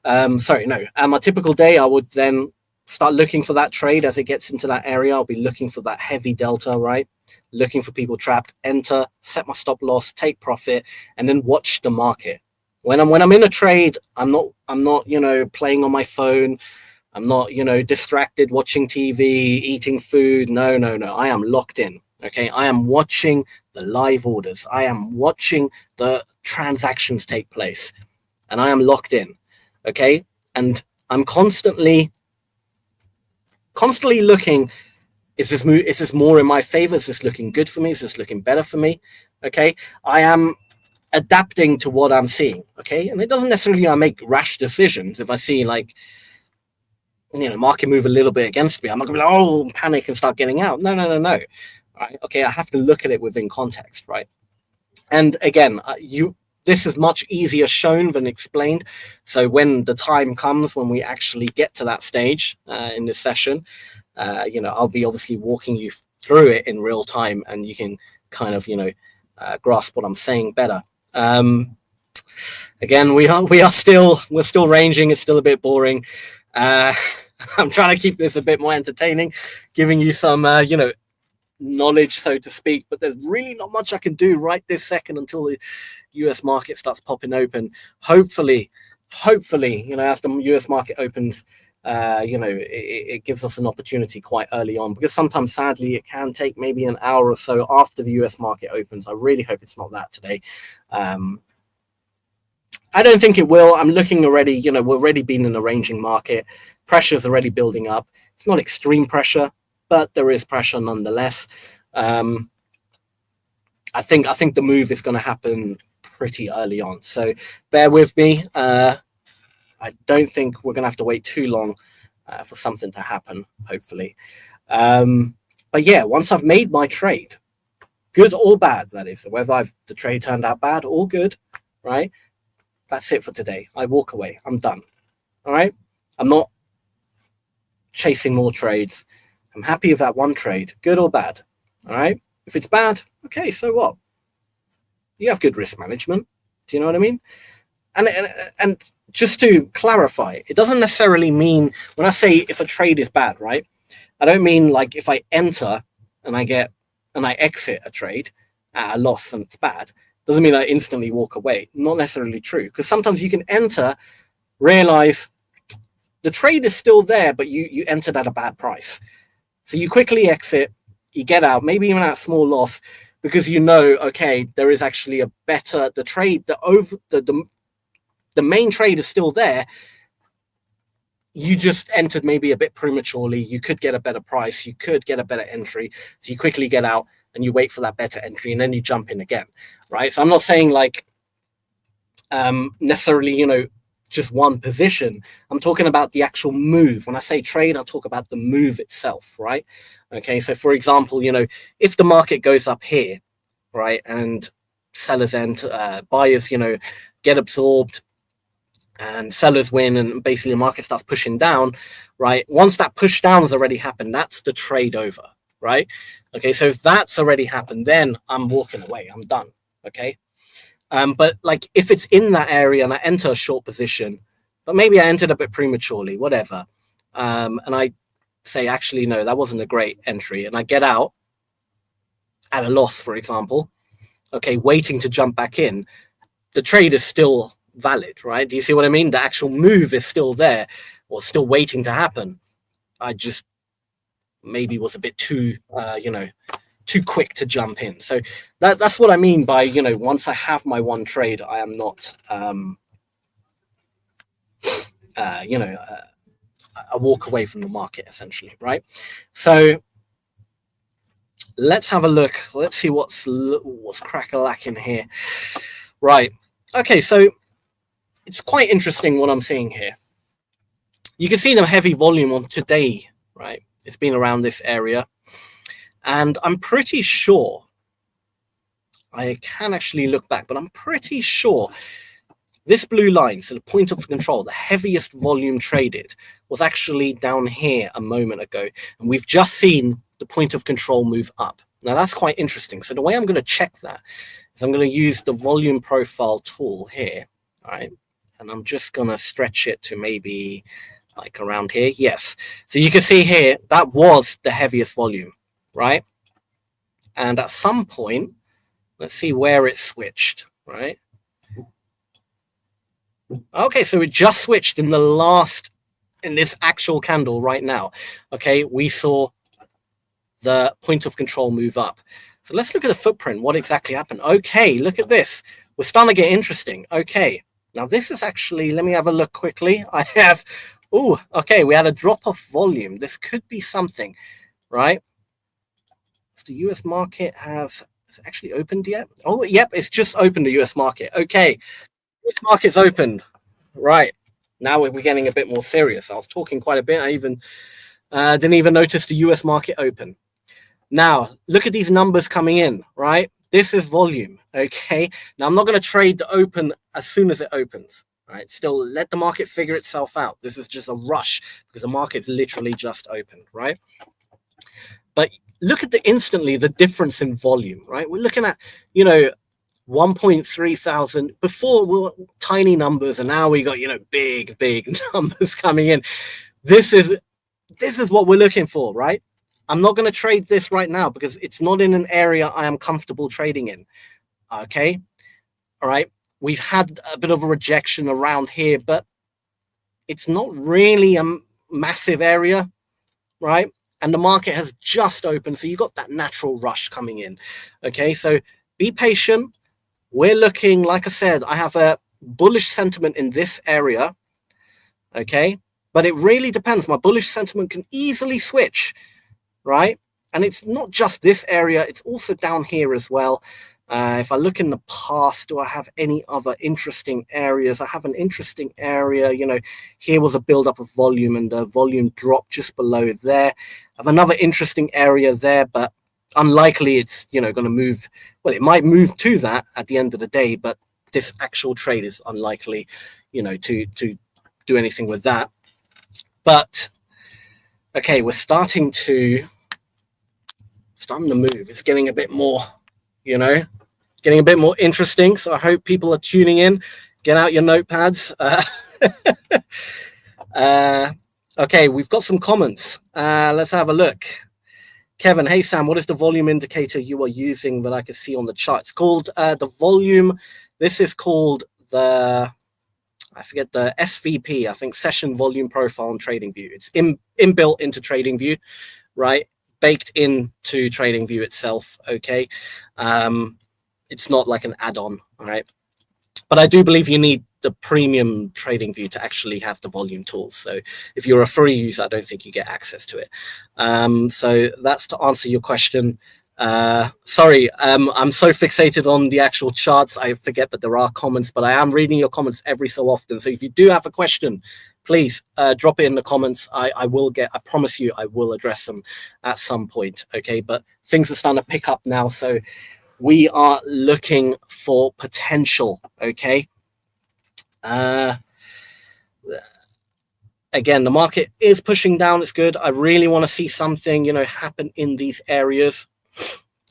my typical day, I would then start looking for that trade as it gets into that area. I'll be looking for that heavy delta, right? Looking for people trapped, enter, set my stop loss, take profit, and then watch the market. When I'm in a trade, I'm not playing on my phone. I'm not distracted watching TV, eating food. No. I am locked in. Okay, I am watching the live orders. I am watching the transactions take place, and I am locked in. Okay, and I'm constantly looking. Is this more in my favor? Is this looking good for me? Is this looking better for me? Okay, I am adapting to what I'm seeing. Okay, and it doesn't necessarily I make rash decisions. If I see market move a little bit against me, I'm not gonna be like, panic and start getting out. No. Right. Okay, I have to look at it within context, right? And again, this is much easier shown than explained. So when the time comes, when we actually get to that stage in this session, I'll be obviously walking you through it in real time, and you can kind of grasp what I'm saying better. Again, we're still ranging. It's still a bit boring. I'm trying to keep this a bit more entertaining, giving you some knowledge, so to speak, but there's really not much I can do right this second until the US market starts popping open. Hopefully, as the US market opens, it gives us an opportunity quite early on, because sometimes, sadly, it can take maybe an hour or so after the US market opens. I really hope it's not that today. I don't think it will. I'm looking already, we've already been in a ranging market. Pressure's already building up. It's not extreme pressure, but there is pressure nonetheless. I think the move is going to happen pretty early on. So bear with me. I don't think we're going to have to wait too long for something to happen, hopefully. But yeah, once I've made my trade, good or bad, that is, whether the trade turned out bad or good, right? That's it for today. I walk away. I'm done. All right? I'm not chasing more trades. I'm happy with that one trade, good or bad. All right. If it's bad, okay, so what? You have good risk management. Do you know what I mean? And just to clarify, it doesn't necessarily mean, when I say if a trade is bad, right? I don't mean like if I enter and I exit a trade at a loss and it's bad, doesn't mean I instantly walk away. Not necessarily true, because sometimes you can enter, realize the trade is still there, but you entered at a bad price. So you quickly exit, you get out, maybe even at a small loss, because okay, there is actually a better, the main trade is still there. You just entered maybe a bit prematurely. You could get a better price. You could get a better entry. So you quickly get out and you wait for that better entry, and then you jump in again, right? So I'm not saying like necessarily, just one position. I'm talking about the actual move. When I say trade, I talk about the move itself, right? Okay, so for example, if the market goes up here, right, and sellers enter, buyers, get absorbed and sellers win, and basically the market starts pushing down, right? Once that push down has already happened, that's the trade over, right? Okay, so if that's already happened, then I'm walking away. I'm done. Okay. But like if it's in that area and I enter a short position, but maybe I entered a bit prematurely, whatever, and I say, actually, no, that wasn't a great entry, and I get out at a loss, for example, okay, waiting to jump back in, the trade is still valid, right? Do you see what I mean? The actual move is still there or still waiting to happen. I just maybe was a bit too, too quick to jump in. So that's what I mean by, once I have my one trade, I am not, I walk away from the market essentially, right? So let's have a look. Let's see what's crack-a-lacking here. Right. Okay, so it's quite interesting what I'm seeing here. You can see the heavy volume on today, right? It's been around this area. And I'm pretty sure, I can actually look back, but I'm pretty sure this blue line, so the point of control, the heaviest volume traded, was actually down here a moment ago. And we've just seen the point of control move up. Now that's quite interesting. So the way I'm going to check that is I'm going to use the volume profile tool here, all right? And I'm just going to stretch it to maybe like around here. Yes. So you can see here, that was the heaviest volume, right? And at some point, let's see where it switched, right? Okay, so it just switched in this actual candle right now. Okay, we saw the point of control move up. So let's look at the footprint. What exactly happened? Okay, look at this. We're starting to get interesting. Okay, now this is actually, let me have a look quickly. I have, okay, we had a drop off volume. This could be something, right? So the US market has it actually opened yet? Oh, yep, it's just opened the US market. Okay, US market's opened. Right. Now we're getting a bit more serious. I was talking quite a bit. I even didn't even notice the US market open. Now, look at these numbers coming in, right? This is volume, okay? Now, I'm not going to trade the open as soon as it opens, right? Still, let the market figure itself out. This is just a rush because the market's literally just opened, right? But look at instantly the difference in volume, right? We're looking at, 1.3 thousand. Before we were tiny numbers, and now we got, big numbers coming in. This is what we're looking for, right? I'm not going to trade this right now because it's not in an area I am comfortable trading in. Okay. All right. We've had a bit of a rejection around here, but it's not really a massive area, right? And the market has just opened. So you got that natural rush coming in. Okay. So be patient. We're looking, like I said, I have a bullish sentiment in this area. Okay. But it really depends. My bullish sentiment can easily switch, right? And it's not just this area, it's also down here as well. If I look in the past, do I have any other interesting areas? I have an interesting area, here was a buildup of volume and the volume dropped just below there. I have another interesting area there, but unlikely it's, going to move. Well, it might move to that at the end of the day, but this actual trade is unlikely, to do anything with that. But okay, we're starting to move. It's getting a bit more, getting a bit more interesting. So I hope people are tuning in. Get out your notepads. Okay, we've got some comments. Let's have a look. Kevin, hey Sam, what is the volume indicator you are using that I can see on the chart? It's called the volume. This is called the SVP, I think, Session Volume Profile on TradingView. It's inbuilt into TradingView, right? Baked into TradingView itself, okay? It's not like an add-on, all right? But I do believe you need the premium TradingView to actually have the volume tools. So if you're a free user, I don't think you get access to it. So that's to answer your question. Sorry, I'm so fixated on the actual charts, I forget that there are comments, but I am reading your comments every so often. So if you do have a question, please drop it in the comments. I promise you, I will address them at some point. Okay, but things are starting to pick up now. So we are looking for potential. Okay. Again, the market is pushing down. It's good. I really want to see something, happen in these areas.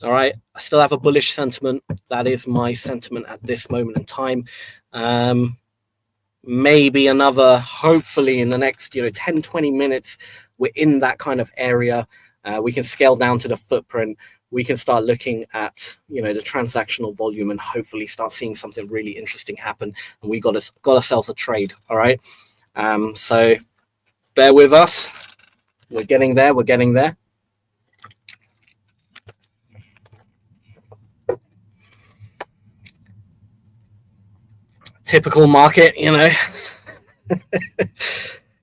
All right, I still have a bullish sentiment. That is my sentiment at this moment in time. Maybe another, hopefully in the next 10 20 minutes, we're in that kind of area. We can scale down to the footprint. We can start looking at the transactional volume and hopefully start seeing something really interesting happen, and we got ourselves a trade. All right, so bear with us. We're getting there. Typical market,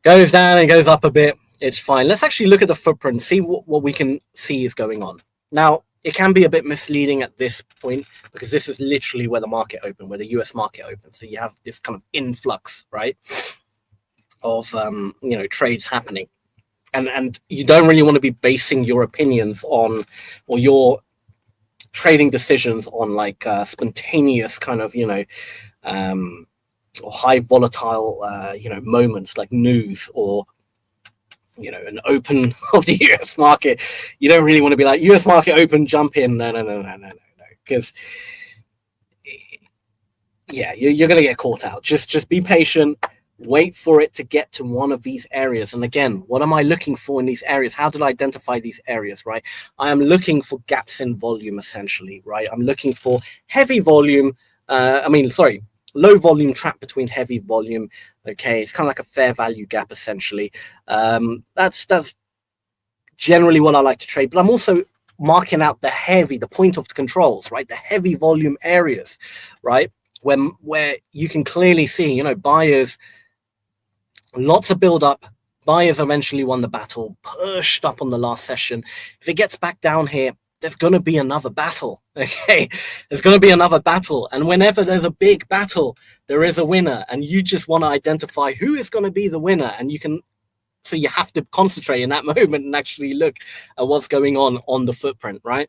goes down and goes up a bit. It's fine. Let's actually look at the footprint, see what we can see is going on. Now, it can be a bit misleading at this point because this is literally where the market opened, where the US market opened. So you have this kind of influx, right, of trades happening. And you don't really want to be basing your opinions on, or your trading decisions on, like spontaneous kind of or high volatile moments like news or an open of the US market. You don't really want to be like, US market open, jump in. No, because you're going to get caught out. Just be patient. Wait for it to get to one of these areas. And again, what am I looking for in these areas? How did I identify these areas, right? I am looking for gaps in volume, essentially, right? I'm looking for heavy volume. Low volume trap between heavy volume. Okay, it's kind of like a fair value gap, essentially. That's generally what I like to trade. But I'm also marking out the point of the controls, right? The heavy volume areas, right? Where you can clearly see, buyers, lots of build up. Buyers eventually won the battle, pushed up on the last session. If it gets back down here, there's going to be another battle. Okay, there's going to be another battle. And whenever there's a big battle, there is a winner. And you just want to identify who is going to be the winner. And so you have to concentrate in that moment and actually look at what's going on the footprint, right?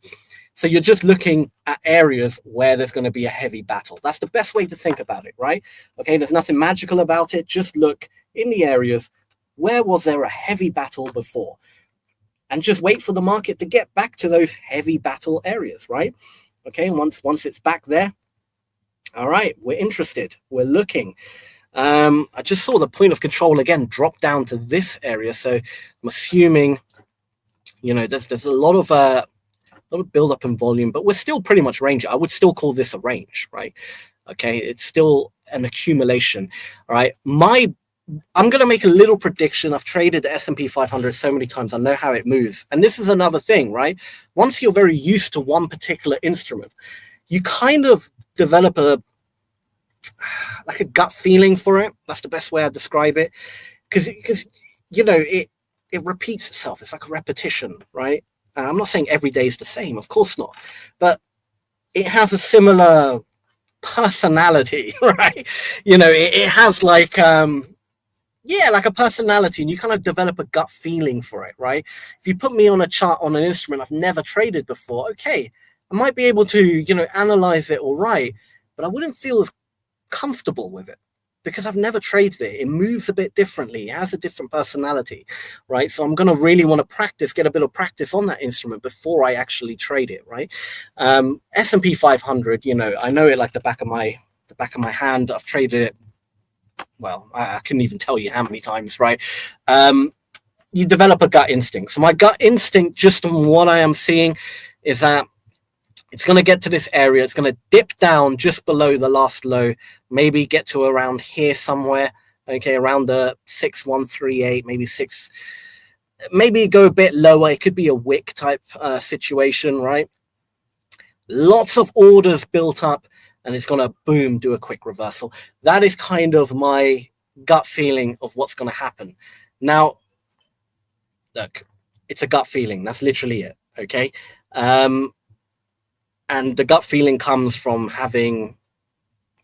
So you're just looking at areas where there's going to be a heavy battle. That's the best way to think about it, right? Okay, there's nothing magical about it. Just look in the areas where was there a heavy battle before, and just wait for the market to get back to those heavy battle areas, right? Okay, once it's back there, all right, we're interested, we're looking. I just saw the point of control again drop down to this area, so I'm assuming there's a lot of build up in volume, but we're still pretty much range. I would still call this a range, right? Okay, it's still an accumulation. All right, I'm going to make a little prediction. I've traded the S&P 500 so many times. I know how it moves. And this is another thing, right? Once you're very used to one particular instrument, you kind of develop a gut feeling for it. That's the best way I describe it. Because it repeats itself. It's like a repetition, right? I'm not saying every day is the same. Of course not. But it has a similar personality, right? It has like a personality, and you kind of develop a gut feeling for it, right? If you put me on a chart on an instrument I've never traded before, okay, I might be able to, analyze it all right, but I wouldn't feel as comfortable with it because I've never traded it. It moves a bit differently. It has a different personality, right? So I'm going to really want to get a bit of practice on that instrument before I actually trade it, right? S&P 500, I know it like the back of my hand. I've traded it. Well, I couldn't even tell you how many times, right? You develop a gut instinct. So my gut instinct, just from what I am seeing, is that it's going to get to this area. It's going to dip down just below the last low, maybe get to around here somewhere, okay, around the 6138, maybe go a bit lower. It could be a wick type situation, right? Lots of orders built up, and it's going to, boom, do a quick reversal. That is kind of my gut feeling of what's going to happen. Now, look, it's a gut feeling. That's literally it, okay? And the gut feeling comes from having,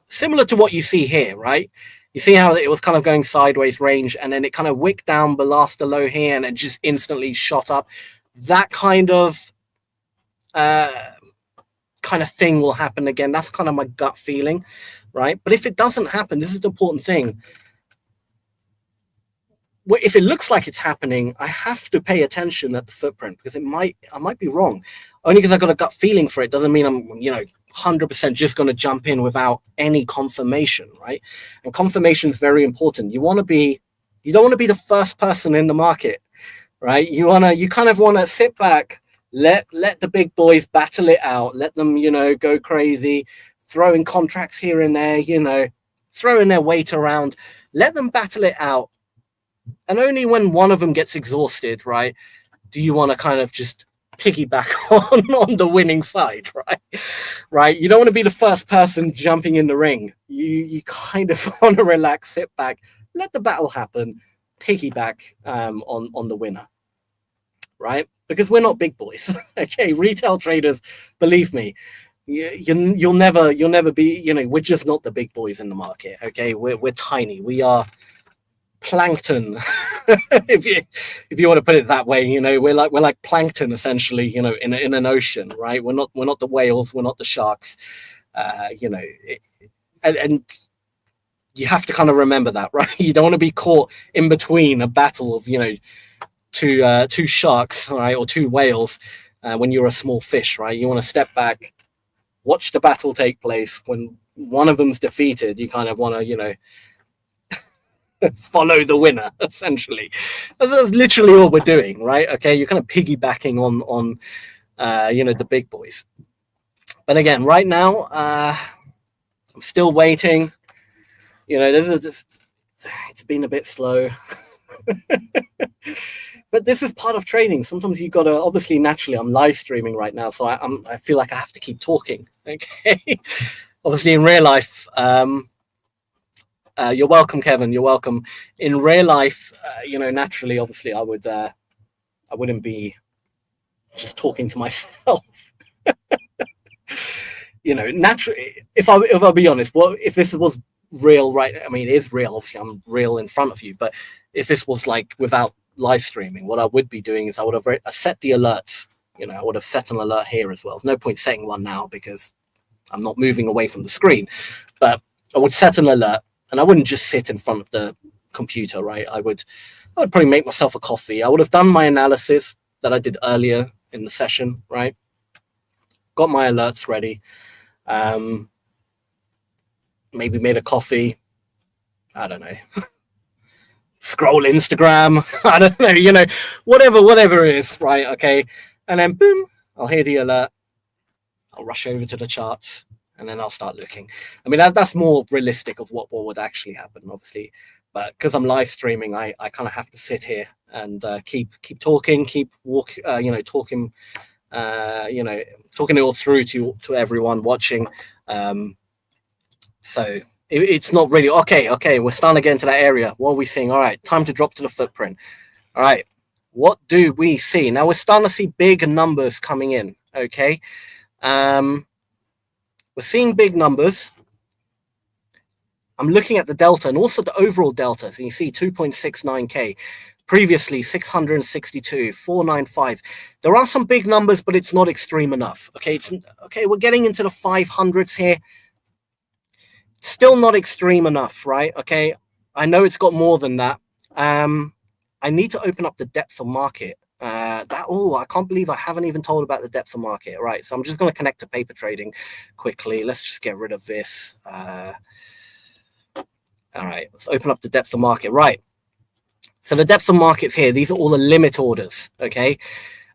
similar to what you see here, right? You see how it was kind of going sideways range, and then it kind of wicked down below the low here, and it just instantly shot up. That kind of thing will happen again. That's kind of my gut feeling, right? But if it doesn't happen, this is the important thing. if it looks like it's happening, I have to pay attention at the footprint, because I might be wrong. Only because I got a gut feeling for it doesn't mean I'm 100% just going to jump in without any confirmation, right? And confirmation is very important. You don't want to be the first person in the market, right? You kind of want to sit back, let the big boys battle it out, let them go crazy, throwing contracts here and there, throwing their weight around, let them battle it out. And only when one of them gets exhausted, right, do you want to kind of just piggyback on the winning side, right? You don't want to be the first person jumping in the ring. You kind of want to relax, sit back, let the battle happen, piggyback on the winner, right? Because we're not big boys, okay? Retail traders, believe me, you'll never be. We're just not the big boys in the market, okay? We're tiny. We are plankton, if you want to put it that way. We're like plankton, essentially, in an ocean, right? We're not the whales, we're not the sharks, and you have to kind of remember that, right? You don't want to be caught in between a battle of two sharks, right, or two whales, when you're a small fish, right? You want to step back, watch the battle take place. When one of them's defeated, you kind of want to follow the winner, essentially. That's literally all we're doing, right? Okay, you're kind of piggybacking on the big boys. But again, right now, I'm still waiting. It's been a bit slow. But this is part of trading. Sometimes you gotta, obviously, naturally, I'm live streaming right now, so I feel like I have to keep talking. Okay, obviously in real life. You're welcome, Kevin. You're welcome. In real life, naturally, obviously, I wouldn't be just talking to myself. Naturally, if I'll be honest, if this was real, right? I mean, it is real. Obviously, I'm real in front of you. But if this was like without live streaming, what I would be doing is I would have set the alerts. I would have set an alert here as well. There's no point setting one now because I'm not moving away from the screen. But I would set an alert. And I wouldn't just sit in front of the computer, right? I would probably make myself a coffee. I would have done my analysis that I did earlier in the session, right? Got my alerts ready. Maybe made a coffee. I don't know. Scroll Instagram. I don't know, whatever it is, right? Okay. And then boom, I'll hear the alert. I'll rush over to the charts. And then I'll start looking. I mean, that's more realistic of what would actually happen, obviously. But because I'm live streaming, I kind of have to sit here and keep talking, talking, talking it all through to everyone watching. So it's not really okay. We're starting to get into that area. What are we seeing? All right, time to drop to the footprint. All right, what do we see now? We're starting to see big numbers coming in. Okay. We're seeing big numbers. I'm looking at the delta and also the overall delta. So you see 2.69K, previously 662, 495. There are some big numbers, but it's not extreme enough. Okay, we're getting into the 500s here. Still not extreme enough, right? Okay, I know it's got more than that. I need to open up the depth of market. I can't believe I haven't even told about the depth of market. Right, so I'm just going to connect to paper trading quickly. Let's just get rid of this. All right, let's open up the depth of market. Right, so the depth of markets here, these are all the limit orders. Okay,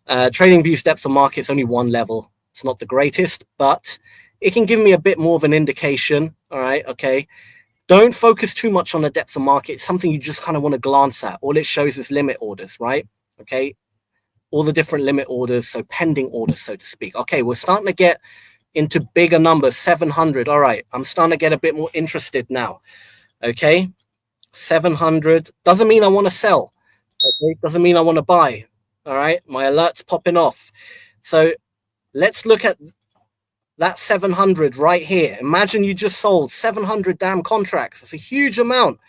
TradingView's depth of market is only one level. It's not the greatest, but it can give me a bit more of an indication. All right, okay. Don't focus too much on the depth of market. It's something you just kind of want to glance at. All it shows is limit orders, right? Okay, all the different limit orders, so pending orders, so to speak. Okay, we're starting to get into bigger numbers, 700. All right, I'm starting to get a bit more interested now. Okay, 700 doesn't mean I want to sell. Okay, doesn't mean I want to buy. All right, my alert's popping off. So let's look at that 700 right here. Imagine you just sold 700 damn contracts. That's a huge amount.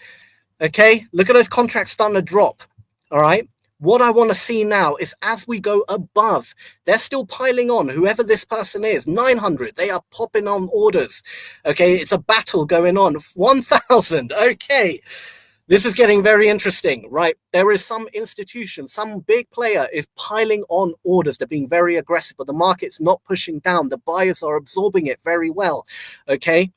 Okay, look at those contracts starting to drop. All right. What I want to see now is as we go above, they're still piling on. Whoever this person is, 900, they are popping on orders. Okay, it's a battle going on. 1,000. Okay, This is getting very interesting, right? There is some institution, some big player is piling on orders. They're being very aggressive, but the market's not pushing down. The buyers are absorbing it very well, okay?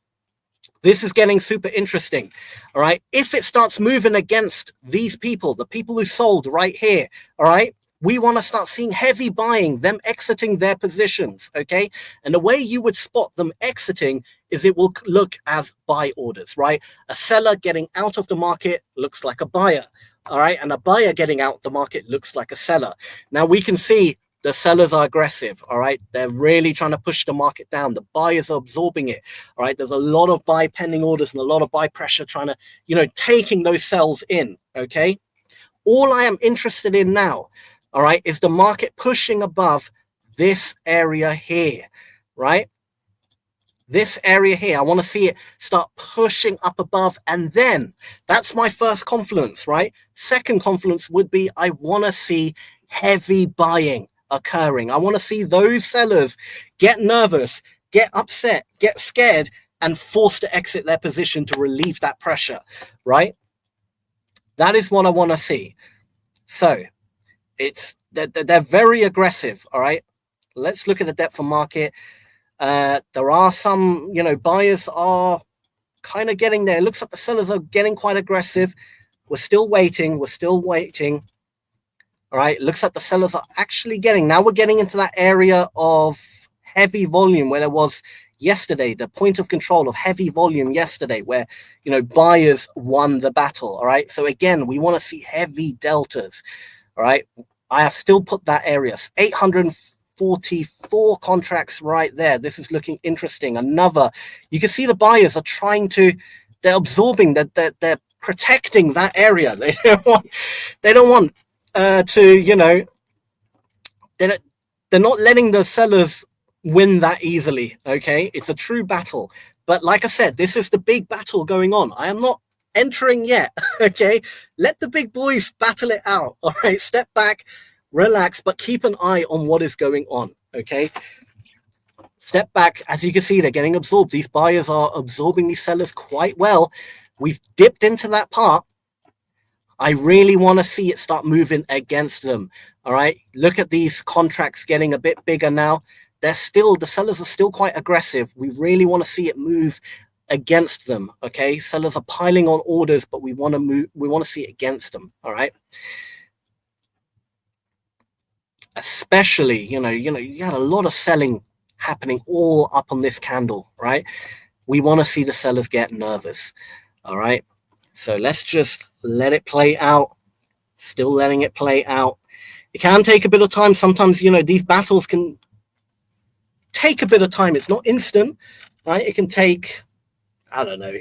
This is getting super interesting, all right? If it starts moving against these people, the people who sold right here, all right? We want to start seeing heavy buying, them exiting their positions, okay? And the way you would spot them exiting is it will look as buy orders, right? A seller getting out of the market looks like a buyer, all right? And a buyer getting out the market looks like a seller. Now we can see the sellers are aggressive, all right? They're really trying to push the market down. The buyers are absorbing it, all right? There's a lot of buy pending orders and a lot of buy pressure trying to, taking those sells in, okay? All I am interested in now, all right, is the market pushing above this area here, right? This area here, I want to see it start pushing up above, and then that's my first confluence, right? Second confluence would be I want to see heavy buying occurring. I want to see those sellers get nervous, get upset, get scared, and forced to exit their position to relieve that pressure, right? That is what I want to see. So they're very aggressive, all right? Let's look at the depth of market. There are some, buyers are kind of getting there. It looks like the sellers are getting quite aggressive. We're still waiting. All right, looks like the sellers are actually now we're getting into that area of heavy volume where there was yesterday, the point of control of heavy volume yesterday, where, buyers won the battle. All right, so again, we want to see heavy deltas. All right, I have still put that area, 844 contracts right there. This is looking interesting. You can see the buyers are they're absorbing that, they're protecting that area. They don't want they're not letting the sellers win that easily, okay? It's a true battle. But like I said, this is the big battle going on. I am not entering yet, okay? Let the big boys battle it out, all right? Step back, relax, but keep an eye on what is going on, okay? Step back. As you can see, they're getting absorbed. These buyers are absorbing these sellers quite well. We've dipped into that part. I really want to see it start moving against them. All right. Look at these contracts getting a bit bigger now. The sellers are still quite aggressive. We really want to see it move against them. Okay. Sellers are piling on orders, but we want to see it against them. All right. Especially, you had a lot of selling happening all up on this candle, right? We want to see the sellers get nervous. All right. So let's just let it play out. Still letting it play out. It can take a bit of time. Sometimes, these battles can take a bit of time. It's not instant, right? It can take, I don't know,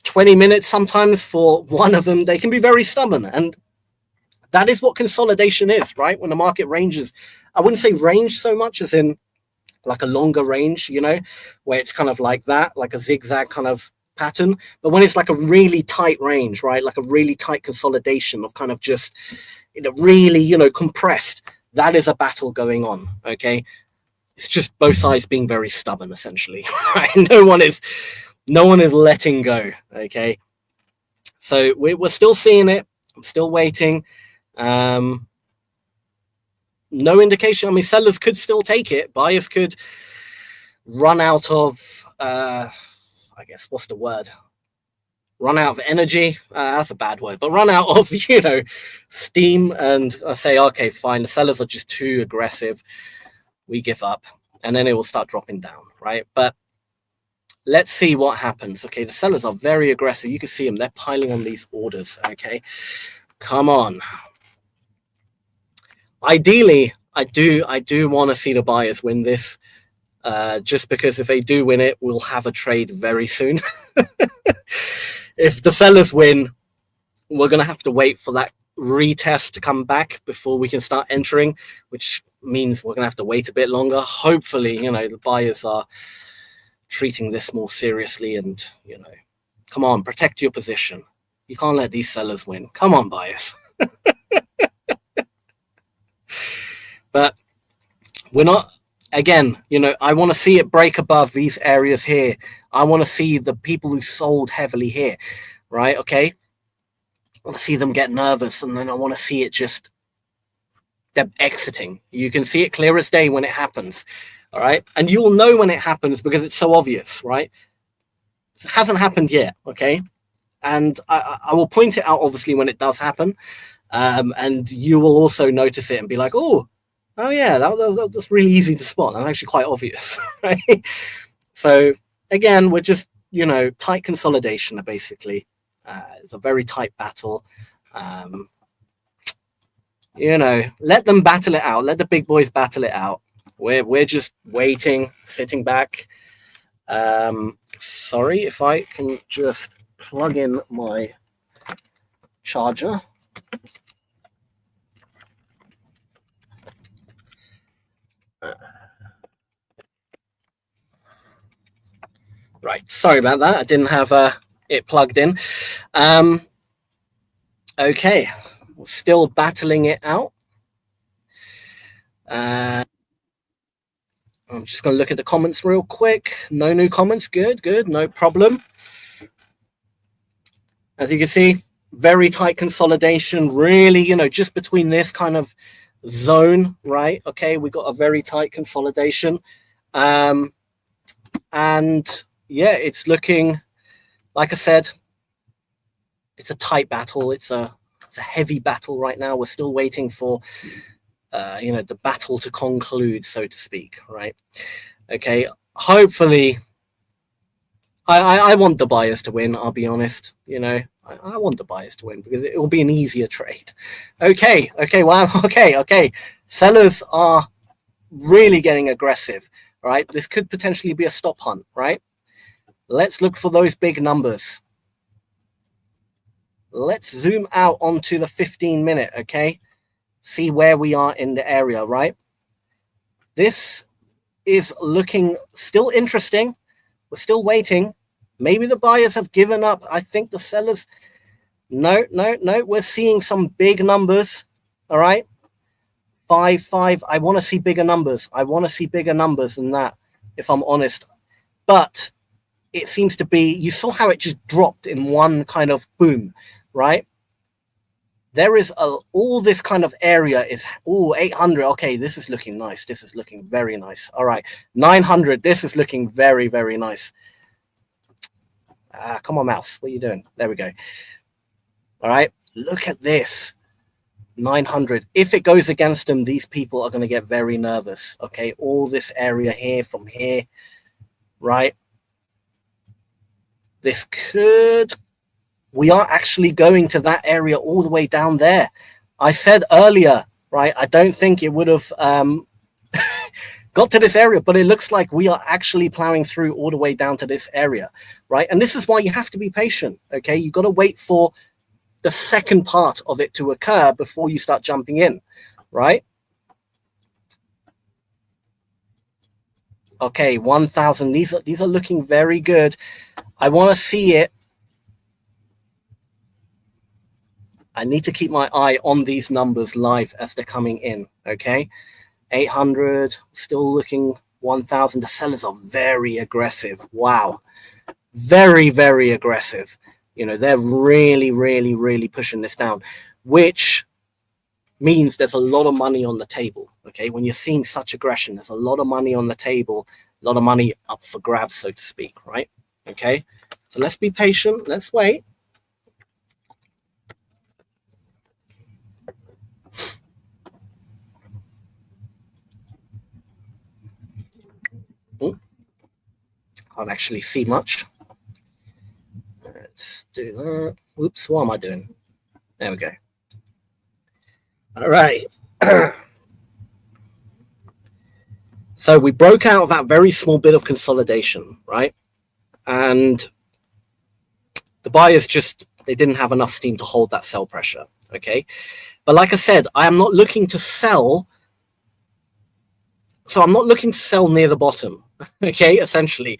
20 minutes sometimes for one of them. They can be very stubborn. And that is what consolidation is, right? When the market ranges, I wouldn't say range so much as in like a longer range, where it's kind of like that, like a zigzag kind of pattern. But when it's like a really tight range, right, like a really tight consolidation of kind of just really compressed, that is a battle going on. Okay, it's just both sides being very stubborn, essentially. Right? No one is letting go. Okay, so we're still seeing it. I'm still waiting. No indication. I mean, sellers could still take it. Buyers could run out of I guess, what's the word? Run out of energy. That's a bad word, but run out of, steam and say, okay, fine. The sellers are just too aggressive. We give up. And then it will start dropping down, right? But let's see what happens. Okay, the sellers are very aggressive. You can see them. They're piling on these orders, okay? Come on. Ideally, I do want to see the buyers win this. Just because if they do win it, we'll have a trade very soon. If the sellers win, we're going to have to wait for that retest to come back before we can start entering, which means we're going to have to wait a bit longer. Hopefully, the buyers are treating this more seriously and, come on, protect your position. You can't let these sellers win. Come on, buyers. But we're not... Again, I want to see it break above these areas here. I want to see the people who sold heavily here, right? Okay. I want to see them get nervous, and then I want to see it just them exiting. You can see it clear as day when it happens. All right. And you'll know when it happens because it's so obvious, right? It hasn't happened yet. Okay. And I will point it out, obviously, when it does happen. And you will also notice it and be like, oh yeah, that's really easy to spot. That's actually quite obvious, right? So again, we're just, tight consolidation, basically. It's a very tight battle. Let them battle it out. Let the big boys battle it out. We're just waiting, sitting back. Sorry, if I can just plug in my charger. Right, sorry about that. I didn't have it plugged in. Okay, we're still battling it out. I'm just going to look at the comments real quick. No new comments. Good, no problem. As you can see, very tight consolidation, really, just between this kind of zone, right? Okay, we got a very tight consolidation. And yeah, it's looking, like I said, it's a tight battle. It's a heavy battle right now. We're still waiting for the battle to conclude, so to speak, right? Okay, hopefully, I want the buyers to win. I'll be honest. I want the buyers to win because it will be an easier trade. Okay, wow, okay. Sellers are really getting aggressive, right? This could potentially be a stop hunt, right? Let's look for those big numbers. Let's zoom out onto the 15-minute, okay? See where we are in the area, right? This is looking still interesting. We're still waiting. Maybe the buyers have given up. I think the sellers... No. We're seeing some big numbers, all right? 5. I want to see bigger numbers. I want to see bigger numbers than that, if I'm honest. But it seems to be... You saw how it just dropped in one kind of boom, right? There is all this kind of area is 800. Okay, this is looking nice. This is looking very nice. All right, 900. This is looking very, very nice. Come on, mouse. What are you doing? There we go. All right, look at this. 900. If it goes against them, these people are going to get very nervous. Okay, all this area here from here, right? This could... We are actually going to that area all the way down there. I said earlier, right, I don't think it would have got to this area, but it looks like we are actually plowing through all the way down to this area, right? And this is why you have to be patient, okay? You got to wait for the second part of it to occur before you start jumping in, right? Okay, 1,000. These are looking very good. I want to see it. I need to keep my eye on these numbers live as they're coming in, okay? 800, still looking 1,000. The sellers are very aggressive. Wow. Very, very aggressive. They're really, really, really pushing this down, which means there's a lot of money on the table, okay? When you're seeing such aggression, there's a lot of money on the table, a lot of money up for grabs, so to speak, right? Okay? So let's be patient. Let's wait. Can't actually see much. Let's do that. Whoops, what am I doing? There we go. All right. So we broke out of that very small bit of consolidation, right? And the buyers they didn't have enough steam to hold that sell pressure, okay? But like I said, I am not looking to sell. So I'm not looking to sell near the bottom, okay, essentially.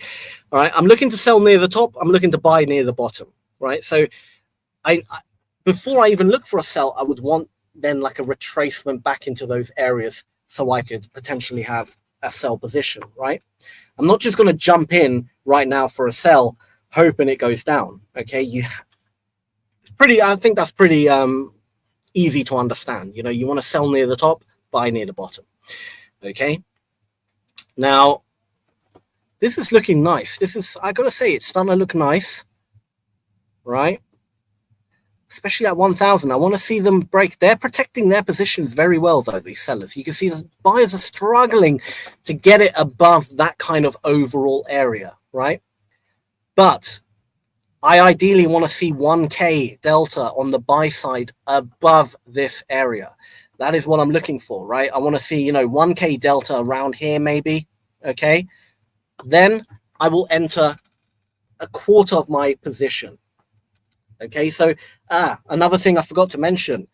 All right, I'm looking to sell near the top. I'm looking to buy near the bottom, right? So before I even look for a sell, I would want then like a retracement back into those areas so I could potentially have a sell position, right? I'm not just going to jump in right now for a sell, hoping it goes down, okay? I think that's pretty easy to understand. You know, you want to sell near the top, buy near the bottom. Okay. Now, this is looking nice. This is, I gotta say, it's starting to look nice, right? Especially at 1,000. I want to see them break. They're protecting their positions very well, though, these sellers. You can see the buyers are struggling to get it above that kind of overall area, right? But I ideally want to see 1K delta on the buy side above this area. That is what I'm looking for, right? I want to see, 1K delta around here, maybe. Okay. Then I will enter a quarter of my position. Okay. So, another thing I forgot to mention,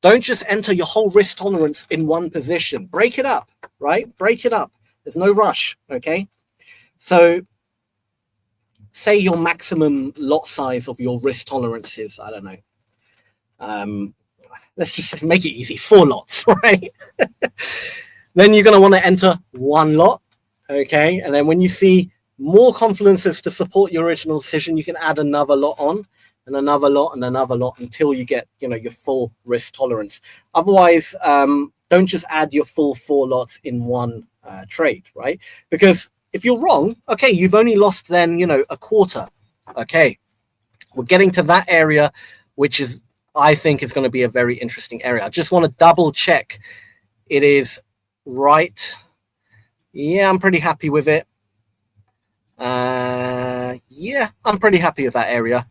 don't just enter your whole risk tolerance in one position. Break it up, right? Break it up. There's no rush. Okay. So, say your maximum lot size of your risk tolerance is, I don't know, let's just make it easy, 4 lots, right? Then you're going to want to enter 1 lot, okay? And then when you see more confluences to support your original decision, you can add another lot on, and another lot, and another lot, until you get, your full risk tolerance. Otherwise, don't just add your full 4 lots in one trade, right? Because if you're wrong, okay, you've only lost then, a quarter. Okay, we're getting to that area, which is, I think, is going to be a very interesting area. I just want to double check it is right. Yeah, I'm pretty happy with it. Yeah, I'm pretty happy with that area.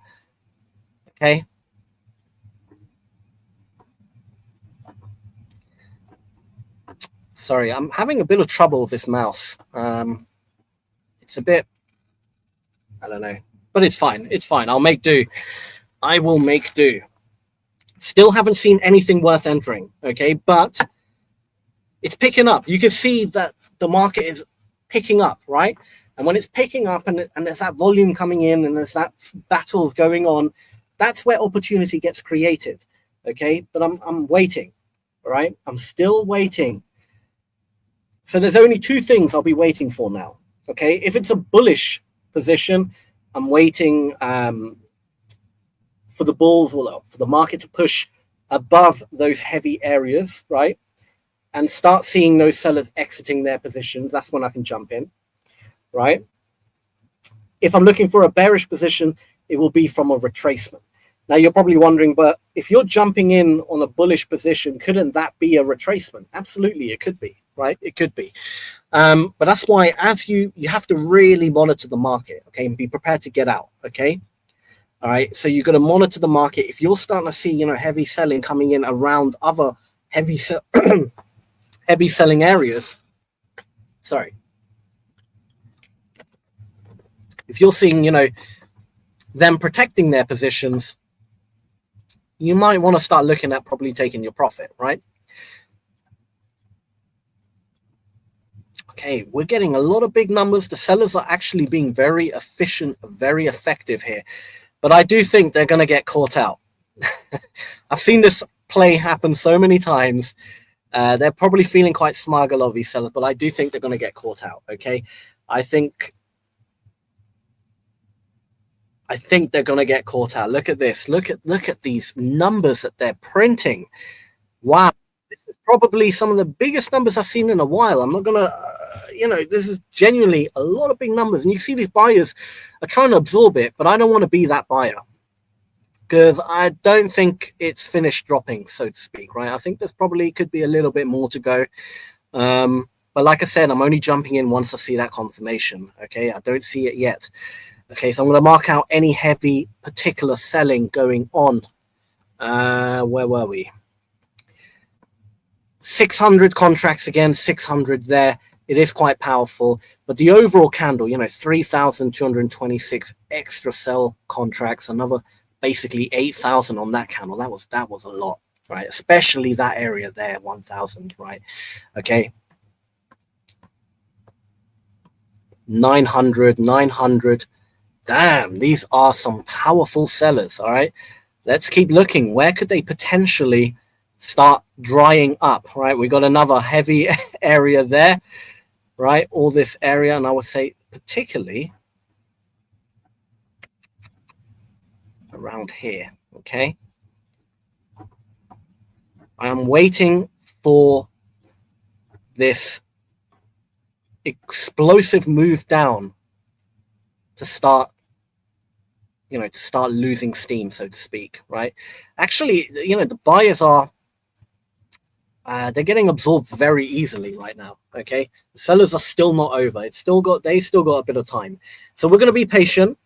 Okay. Sorry, I'm having a bit of trouble with this mouse. It's a bit, I don't know, but it's fine. It's fine. I'll make do. I will make do. Still haven't seen anything worth entering. Okay, but it's picking up. You can see that the market is picking up, right? And when it's picking up and there's that volume coming in and there's that battles going on, that's where opportunity gets created. Okay, but I'm waiting. All right, I'm still waiting. So there's only 2 things I'll be waiting for now. Okay, if it's a bullish position, I'm waiting for the bulls, for the market to push above those heavy areas, right? And start seeing those sellers exiting their positions. That's when I can jump in, right? If I'm looking for a bearish position, it will be from a retracement. Now you're probably wondering, but if you're jumping in on a bullish position, couldn't that be a retracement? Absolutely, it could be, right? It could be. But that's why, as you have to really monitor the market, okay, and be prepared to get out, okay? All right, so you've got to monitor the market. If you're starting to see, heavy selling coming in around other heavy heavy selling areas, sorry. If you're seeing, them protecting their positions, you might want to start looking at probably taking your profit, right? Okay, we're getting a lot of big numbers. The sellers are actually being very efficient, very effective here. But I do think they're going to get caught out. I've seen this play happen so many times. They're probably feeling quite smug, a lot of these sellers, but I do think they're going to get caught out, okay? I think they're going to get caught out. Look at this. Look at these numbers that they're printing. Wow. This is probably some of the biggest numbers I've seen in a while. I'm not going to, this is genuinely a lot of big numbers. And you see these buyers are trying to absorb it, but I don't want to be that buyer because I don't think it's finished dropping, so to speak, right? I think there's probably could be a little bit more to go. But like I said, I'm only jumping in once I see that confirmation, okay? I don't see it yet. Okay, so I'm going to mark out any heavy particular selling going on. Where were we? 600 contracts again, 600 there. It is quite powerful. But the overall candle, 3,226 extra sell contracts, another basically 8,000 on that candle. That was a lot, right? Especially that area there, 1,000, right? Okay. 900. Damn, these are some powerful sellers, all right? Let's keep looking. Where could they potentially start drying up, right? We got another heavy area there, right? All this area, and I would say particularly around here, Okay. I am waiting for this explosive move down to start, to start losing steam, so to speak, right? Actually, the buyers are, they're getting absorbed very easily right now. Okay, the sellers are still not over. They still got a bit of time, so we're going to be patient.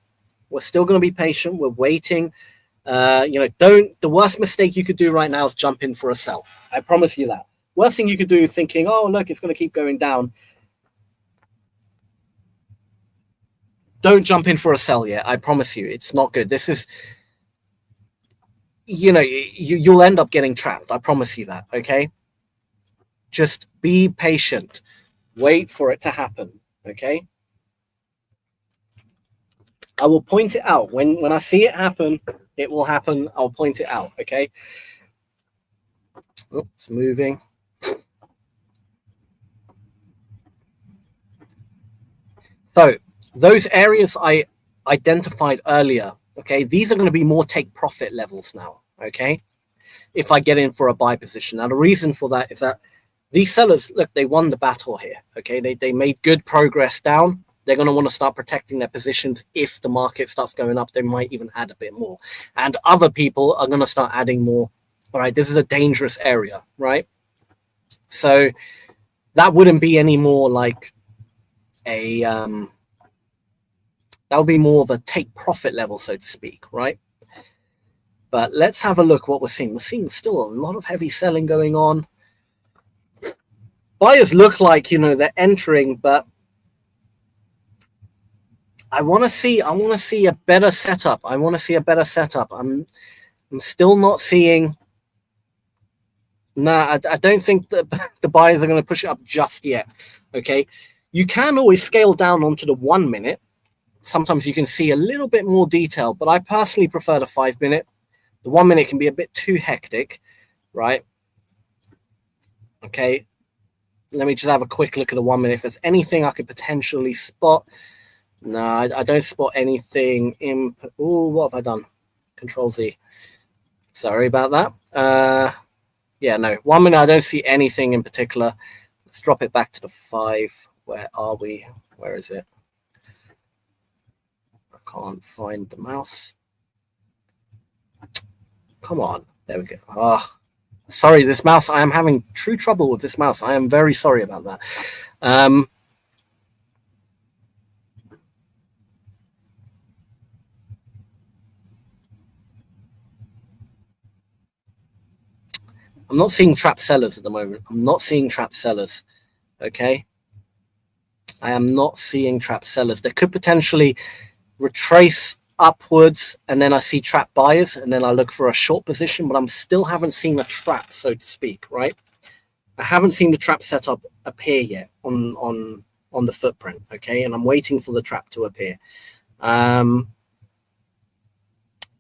We're still going to be patient. We're waiting. The worst mistake you could do right now is jump in for a sell. I promise you that. Worst thing you could do, thinking, oh look, it's going to keep going down. Don't jump in for a sell yet. I promise you, it's not good. This is, you'll end up getting trapped. I promise you that. Okay. Just be patient. Wait for it to happen. Okay. I will point it out when I see it happen. It will happen. I'll point it out. Okay. Oh, it's moving. So those areas I identified earlier, okay, these are going to be more take profit levels now. Okay. If I get in for a buy position. Now, the reason for that is that these sellers, look, they won the battle here. Okay. They made good progress down. They're going to want to start protecting their positions. If the market starts going up, they might even add a bit more. And other people are going to start adding more. All right. This is a dangerous area, right? So that wouldn't be any more like a, that would be more of a take profit level, so to speak, right? But let's have a look what we're seeing. We're seeing still a lot of heavy selling going on. Buyers look like, they're entering, but I want to see a better setup. I'm still not seeing. I don't think that the buyers are going to push it up just yet. Okay. You can always scale down onto the 1 minute. Sometimes you can see a little bit more detail, but I personally prefer the 5 minute. The 1 minute can be a bit too hectic, right? Okay. Let me just have a quick look at the 1 minute. If there's anything I could potentially spot. No, I don't spot anything in. Oh, what have I done? Control Z. Sorry about that. Yeah, no. 1 minute, I don't see anything in particular. Let's drop it back to the 5. Where are we? Where is it? I can't find the mouse. Come on. There we go. Sorry, this mouse. I am having true trouble with this mouse. I am very sorry about that. I'm not seeing trap sellers at the moment. I'm not seeing trap sellers. Okay. I am not seeing trap sellers. There could potentially retrace upwards, and then I see trap buyers, and then I look for a short position, but I'm still haven't seen a trap, so to speak, right? I haven't seen the trap setup appear yet on the footprint. Okay. And I'm waiting for the trap to appear.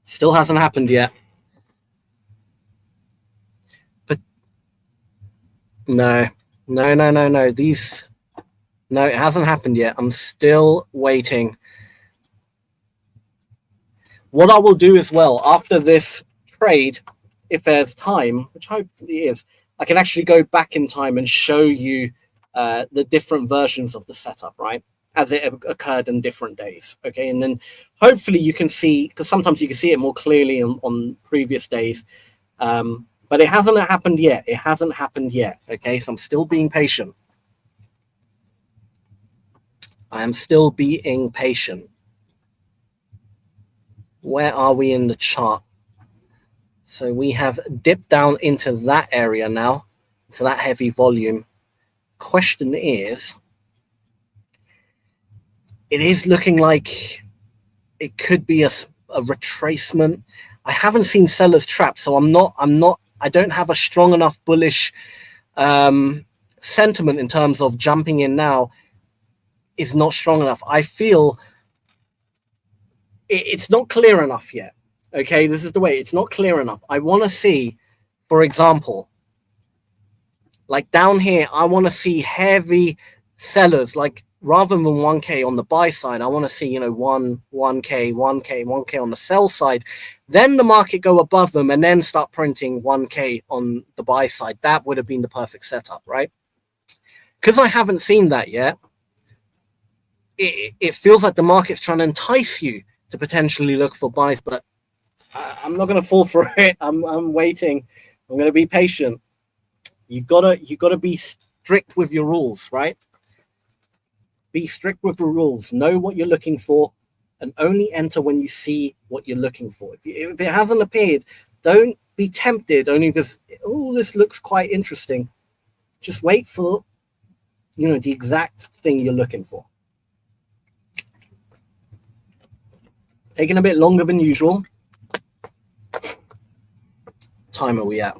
Still hasn't happened yet. No. No, it hasn't happened yet. I'm still waiting. What I will do as well after this trade, if there's time, which hopefully is, I can actually go back in time and show you the different versions of the setup, right? As it occurred in different days. Okay. And then hopefully you can see, because sometimes you can see it more clearly on previous days. But it hasn't happened yet. Okay. So I'm still being patient. I am still being patient. Where are we in the chart? So we have dipped down into that area now, to that heavy volume. Question is, it is looking like it could be a retracement. I haven't seen sellers trapped, so I don't have a strong enough bullish sentiment in terms of jumping in now is not strong enough. I feel it's not clear enough yet. Okay, this is the way. It's not clear enough. I want to see, for example, like down here, I want to see heavy sellers, like rather than 1K on the buy side, I want to see, 1K, 1K, 1K on the sell side. Then the market go above them and then start printing 1K on the buy side. That would have been the perfect setup, right? Because I haven't seen that yet, it feels like the market's trying to entice you to potentially look for buys, but I'm not going to fall for it. I'm waiting. I'm going to be patient. You gotta be strict with your rules, right? Be strict with the rules. Know what you're looking for, and only enter when you see what you're looking for. If it hasn't appeared, don't be tempted only because, oh, this looks quite interesting. Just wait for, the exact thing you're looking for. Taking a bit longer than usual. Time are we at?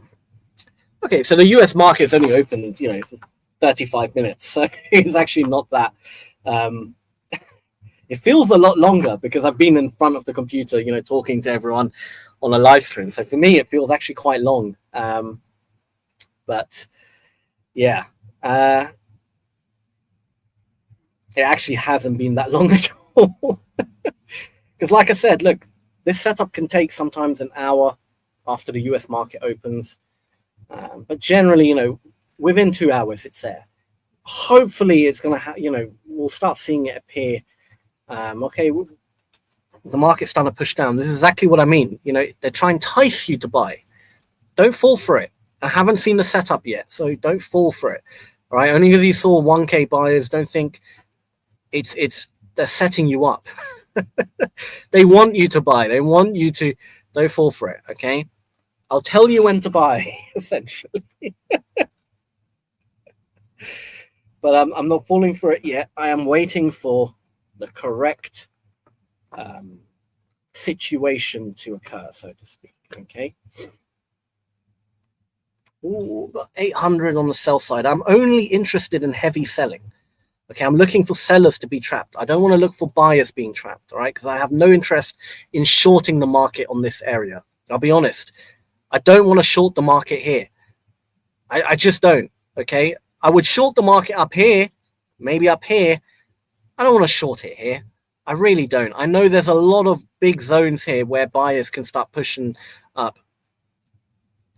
Okay, so the US market's only open, 35 minutes. So it's actually not that. It feels a lot longer because I've been in front of the computer, talking to everyone on a live stream. So for me, it feels actually quite long. But yeah, it actually hasn't been that long at all. Because like I said, look, this setup can take sometimes an hour after the US market opens. But generally, within 2 hours, it's there. Hopefully, it's going to we'll start seeing it appear. Okay, the market's starting to push down. This is exactly what I mean. They're trying to entice you to buy. Don't fall for it. I haven't seen the setup yet, so don't fall for it. All right, only because you saw 1K buyers, don't think they're setting you up. They want you to buy. They want you to. Don't fall for it. Okay, I'll tell you when to buy, essentially. But I'm not falling for it yet. I am waiting for the correct situation to occur, so to speak. Okay. Ooh, 800 on the sell side. I'm only interested in heavy selling. Okay, I'm looking for sellers to be trapped. I don't want to look for buyers being trapped, all right? Because I have no interest in shorting the market on this area. I'll be honest. I don't want to short the market here. I just don't, okay? I would short the market up here, maybe up here. I don't want to short it here. I really don't. I know there's a lot of big zones here where buyers can start pushing up.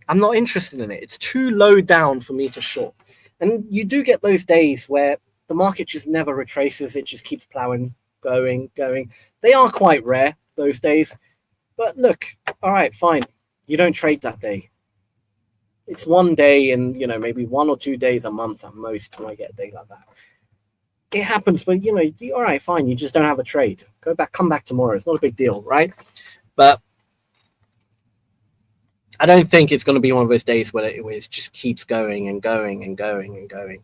I'm not interested in it. It's too low down for me to short. And you do get those days where the market just never retraces. It just keeps plowing, going. They are quite rare, those days. But look, all right, fine. You don't trade that day. It's one day and, maybe 1 or 2 days a month at most when I get a day like that. It happens, but, all right, fine. You just don't have a trade. Come back tomorrow. It's not a big deal, right? But I don't think it's going to be one of those days where it just keeps going and going and going and going.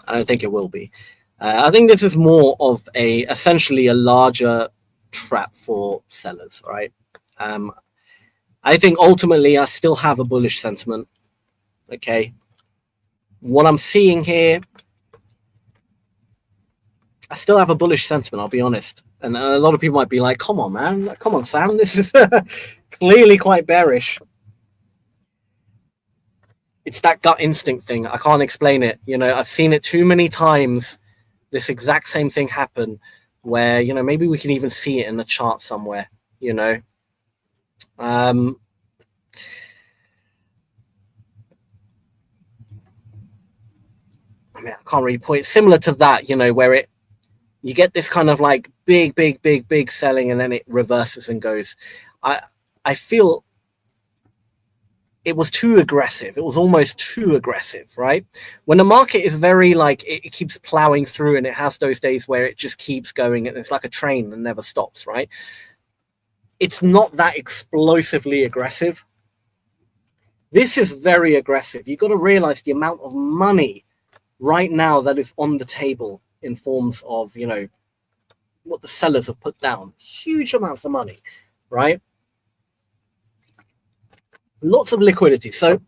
I don't think it will be. I think this is more of essentially a larger trap for sellers, right? I think ultimately I still have a bullish sentiment. Okay. What I'm seeing here, I still have a bullish sentiment, I'll be honest. And a lot of people might be like, come on, man. Come on, Sam. This is clearly quite bearish. It's that gut instinct thing. I can't explain it. I've seen it too many times. This exact same thing happen where, maybe we can even see it in the chart somewhere, I can't really point. It's similar to that, where you get this kind of like big selling and then it reverses and goes. I feel it was too aggressive. It was almost too aggressive, right? When the market is very it keeps plowing through and it has those days where it just keeps going and it's like a train and never stops, right? It's not that explosively aggressive. This is very aggressive. You've got to realize the amount of money right now that is on the table in forms of, what the sellers have put down. Huge amounts of money, right? Lots of liquidity. So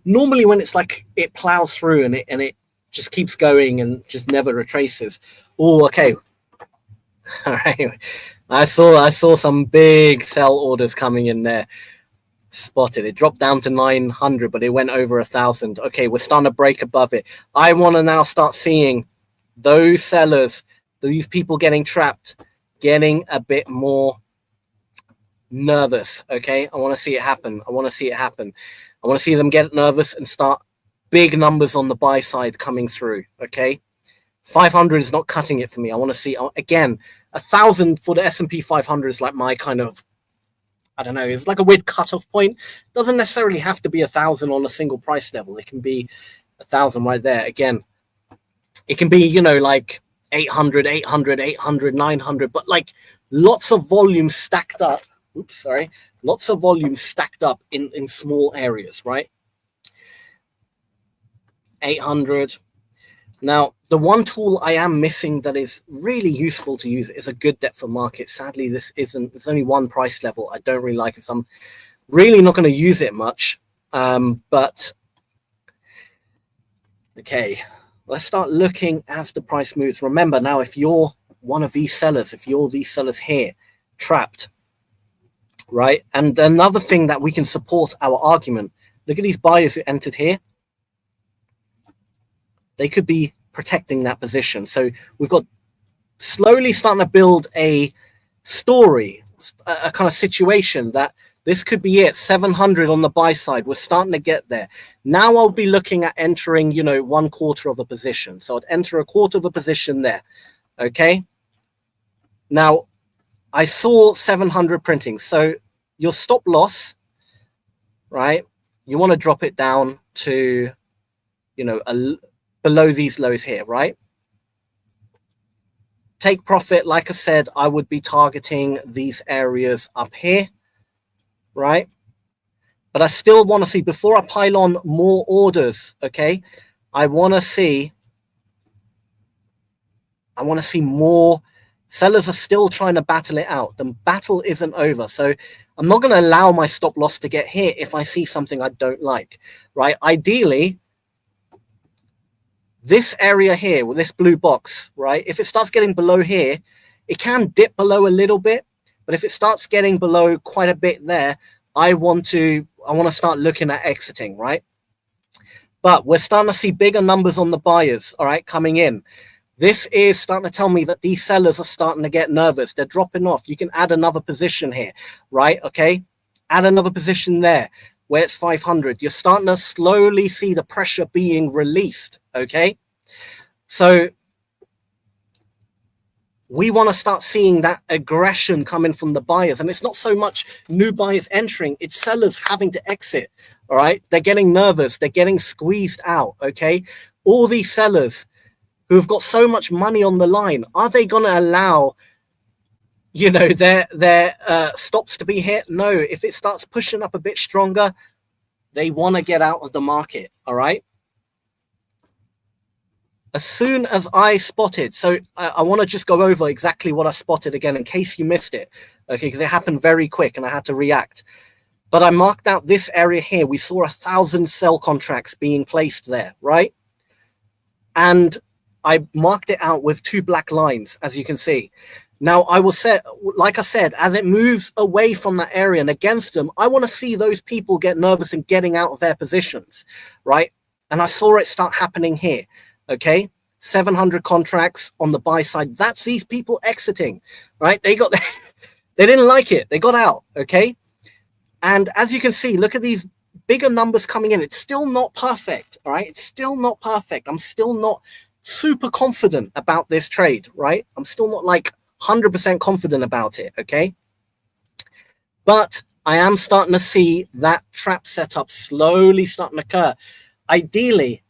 normally when it's like it plows through and it just keeps going and just never retraces. Oh, okay. All right. I saw some big sell orders coming in there. Spotted. It dropped down to 900, but it went over 1,000. Okay, we're starting to break above it. I want to now start seeing those sellers, these people getting trapped, getting a bit more nervous. Okay, I want to see it happen. I want to see it happen. I want to see them get nervous and start big numbers on the buy side coming through. Okay, 500 is not cutting it for me. I want to see, again, 1,000 for the S&P 500 is like my kind of, I don't know, it's like a weird cutoff point. Doesn't necessarily have to be 1,000 on a single price level. It can be 1,000 right there. Again, it can be, you know, like 800, 800, 800, 900, but like lots of volume stacked up. Oops, sorry. Lots of volume stacked up in small areas, right? 800. Now, the one tool I am missing that is really useful to use is a good depth of market. Sadly, this isn't, there's only one price level I don't really like it, so I'm really not going to use it much. But, okay, let's start looking as the price moves. Remember now, if you're one of these sellers, if you're these sellers here, trapped, right? And another thing that we can support our argument, look at these buyers who entered here. They could be protecting that position. So we've got slowly starting to build a story, a kind of situation that this could be it. 700 on the buy side. We're starting to get there. Now I'll be looking at entering, you know, 1/4 of a position. So I'd enter 1/4 of a position there. Okay. Now I saw 700 printing. So your stop loss, right? You want to drop it down to, you know, below these lows here, right? Take profit, like I said, I would be targeting these areas up here, right? But I still want to see, before I pile on more orders, okay, I want to see more. Sellers are still trying to battle it out. The battle isn't over. So I'm not going to allow my stop loss to get hit if I see something I don't like, right? Ideally, this area here with this blue box, right? If it starts getting below here, it can dip below a little bit, but if it starts getting below quite a bit there, I want to start looking at exiting, right? But we're starting to see bigger numbers on the buyers, all right, coming in. This is starting to tell me that these sellers are starting to get nervous. They're dropping off. You can add another position here, right? Okay, add another position there where it's 500. You're starting to slowly see the pressure being released, okay? So we want to start seeing that aggression coming from the buyers. And it's not so much new buyers entering, it's sellers having to exit, all right? They're getting nervous. They're getting squeezed out, okay? All these sellers who have got so much money on the line, are they going to allow, you know, their stops to be hit? No. If it starts pushing up a bit stronger, they want to get out of the market, all right? As soon as I spotted, so I want to just go over exactly what I spotted again in case you missed it, okay, because it happened very quick and I had to react. But I marked out this area here. We saw 1,000 sell contracts being placed there, right? And I marked it out with 2 black lines, as you can see. Now, I will say, like I said, as it moves away from that area and against them, I want to see those people get nervous and getting out of their positions, right? And I saw it start happening here, okay? 700 contracts on the buy side. That's these people exiting, right? They didn't like it. They got out, okay? And as you can see, look at these bigger numbers coming in. It's still not perfect, all right? It's still not perfect. I'm still not super confident about this trade, right? I'm still not like 100% confident about it, okay? But I am starting to see that trap setup slowly starting to occur. Ideally,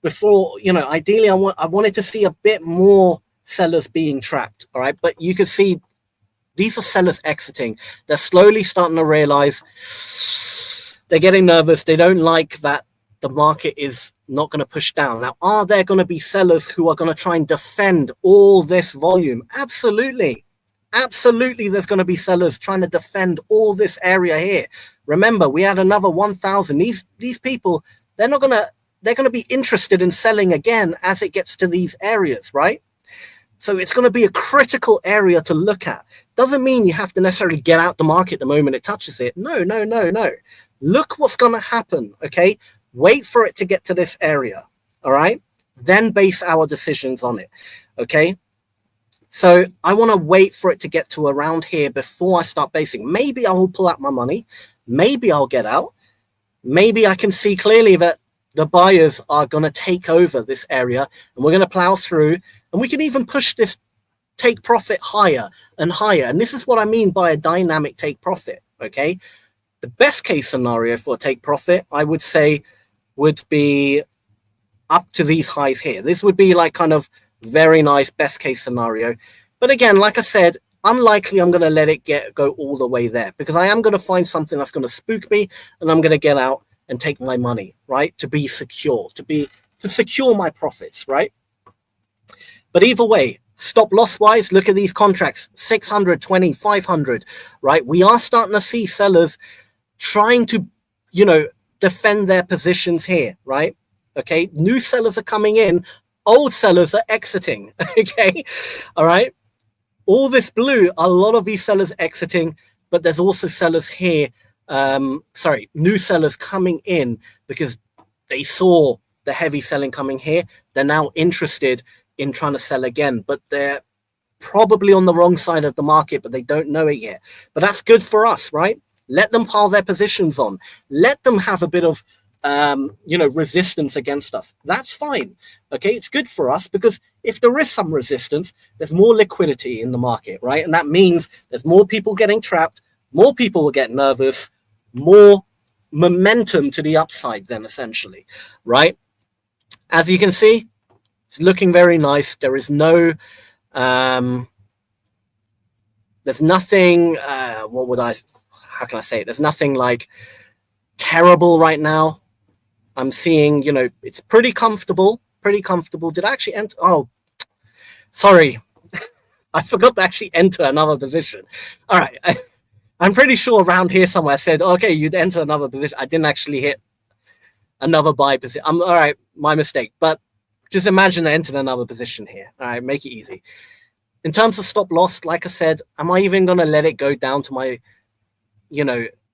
I wanted to see a bit more sellers being trapped, all right? But you can see these are sellers exiting. They're slowly starting to realize they're getting nervous. They don't like that the market is not going to push down. Now, are there going to be sellers who are going to try and defend all this volume? Absolutely. Absolutely, there's going to be sellers trying to defend all this area here. Remember, we had another 1,000. These people, they're going to be interested in selling again as it gets to these areas, right? So it's going to be a critical area to look at. Doesn't mean you have to necessarily get out the market the moment it touches it. No. Look what's going to happen, okay? Wait for it to get to this area, all right? Then base our decisions on it, okay? So I want to wait for it to get to around here before I start basing. Maybe I will pull out my money. Maybe I'll get out. Maybe I can see clearly that the buyers are going to take over this area and we're going to plow through, and we can even push this take profit higher and higher. And this is what I mean by a dynamic take profit, okay? The best case scenario for a take profit, I would say, would be up to these highs here. This would be like kind of very nice best case scenario. But again, like I said, unlikely I'm going to let it go all the way there, because I am going to find something that's going to spook me and I'm going to get out and take my money, right? To be secure, to secure my profits, right? But either way, stop loss wise, look at these contracts, 620, 500, right? We are starting to see sellers trying to, defend their positions here, right? Okay, new sellers are coming in, old sellers are exiting, okay? All right, all this blue, a lot of these sellers exiting, but there's also sellers here, new sellers coming in because they saw the heavy selling coming here. They're now interested in trying to sell again, but they're probably on the wrong side of the market, but they don't know it yet. But that's good for us, right? Let them pile their positions on. Let them have a bit of resistance against us. That's fine. Okay, it's good for us, because if there is some resistance, there's more liquidity in the market, right? And that means there's more people getting trapped, more people will get nervous, more momentum to the upside then, essentially, right? As you can see, it's looking very nice. There is no there's nothing how can I say it? There's nothing like terrible right now. I'm seeing, it's pretty comfortable. Did I actually enter? Oh, sorry. I forgot to actually enter another position. All right. I'm pretty sure around here somewhere I said, okay, you'd enter another position. I didn't actually hit another buy position. All right, my mistake. But just imagine I entered another position here. All right, make it easy. In terms of stop loss, like I said, am I even going to let it go down to my,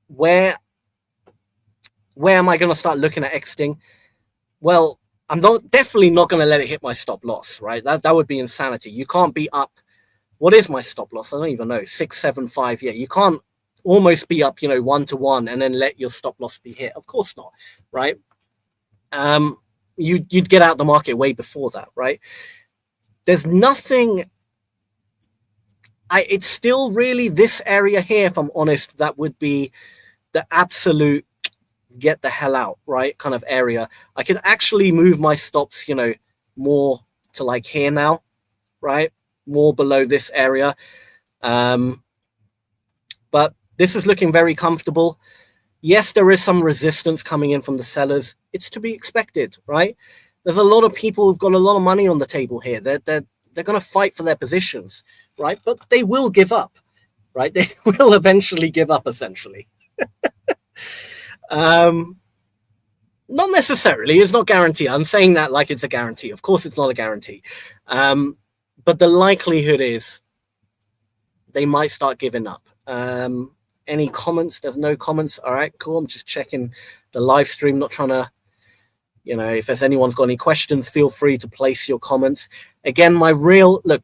where am I going to start looking at exiting? Well, I'm definitely not going to let it hit my stop loss, right? That would be insanity. You can't be up. What is my stop loss? I don't even know. 675. Yeah, you can't almost be up, 1-to-1 and then let your stop loss be hit. Of course not, right? You'd get out the market way before that, right? There's nothing. It's still really this area here, if I'm honest, that would be the absolute get the hell out, right, kind of area. I can actually move my stops, more to like here now, right, more below this area. But this is looking very comfortable. Yes, there is some resistance coming in from the sellers. It's to be expected, right? There's a lot of people who've got a lot of money on the table here. They're going to fight for their positions, right? But they will give up, right? They will eventually give up, essentially. Not necessarily. It's not guaranteed. I'm saying that like it's a guarantee. Of course, it's not a guarantee. But the likelihood is they might start giving up. Any comments? There's no comments. All right, cool. I'm just checking the live stream, not trying to, if there's anyone's got any questions, feel free to place your comments. Again,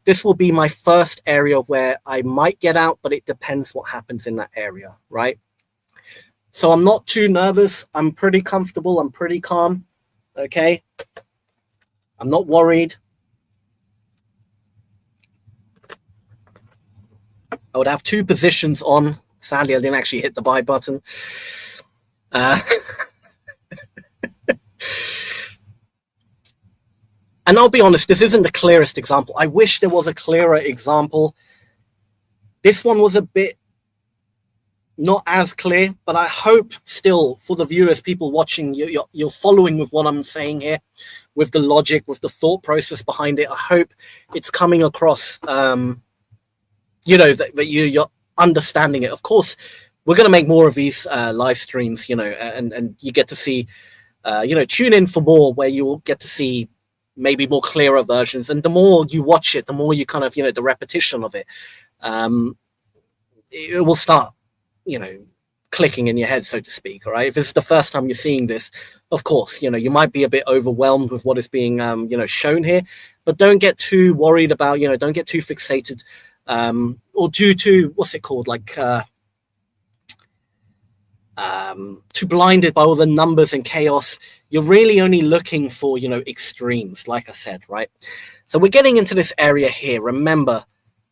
this will be my first area where I might get out, but it depends what happens in that area, right? So I'm not too nervous. I'm pretty comfortable. I'm pretty calm. Okay. I'm not worried. I would have 2 positions on. Sadly, I didn't actually hit the buy button. And I'll be honest, this isn't the clearest example. I wish there was a clearer example. This one was a bit not as clear, but I hope still for the viewers, people watching, you're following with what I'm saying here, with the logic, with the thought process behind it. I hope it's coming across, that you're understanding it. Of course, we're going to make more of these live streams, and you get to see, tune in for more where you'll get to see maybe more clearer versions. And the more you watch it, the more you kind of, the repetition of it, it will start, clicking in your head, so to speak. All right, if it's the first time you're seeing this, of course, you might be a bit overwhelmed with what is being shown here, but don't get too worried about, don't get too fixated, or due to what's it called, like too blinded by all the numbers and chaos. You're really only looking for, extremes, like I said, right? So we're getting into this area here. Remember,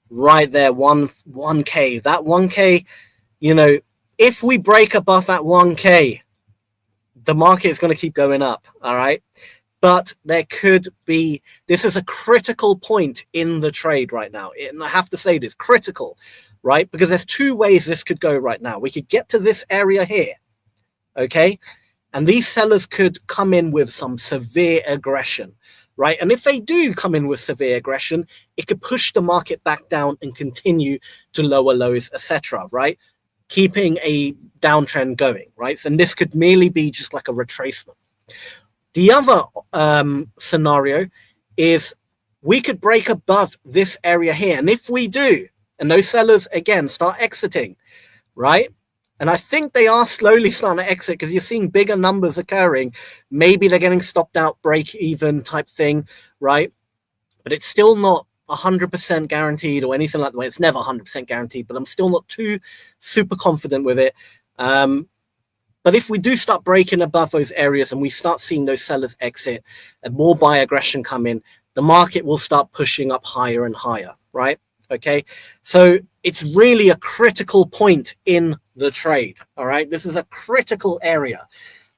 right there, 1K, that 1K, if we break above that 1K, the market is going to keep going up, all right? But there could be, this is a critical point in the trade right now. And I have to say this, critical, right? Because there's two ways this could go right now. We could get to this area here, okay? And these sellers could come in with some severe aggression, right? And if they do come in with severe aggression, it could push the market back down and continue to lower lows, etc., right? Keeping a downtrend going, right? So this could merely be just like a retracement. The other scenario is we could break above this area here. And if we do, and those sellers, again, start exiting, right? And I think they are slowly starting to exit because you're seeing bigger numbers occurring. Maybe they're getting stopped out, break even type thing, right? But it's still not 100% guaranteed or anything like that. It's never 100% guaranteed, but I'm still not too super confident with it. But if we do start breaking above those areas and we start seeing those sellers exit and more buy aggression come in, the market will start pushing up higher and higher, right? Okay, so it's really a critical point in the trade, all right? This is a critical area,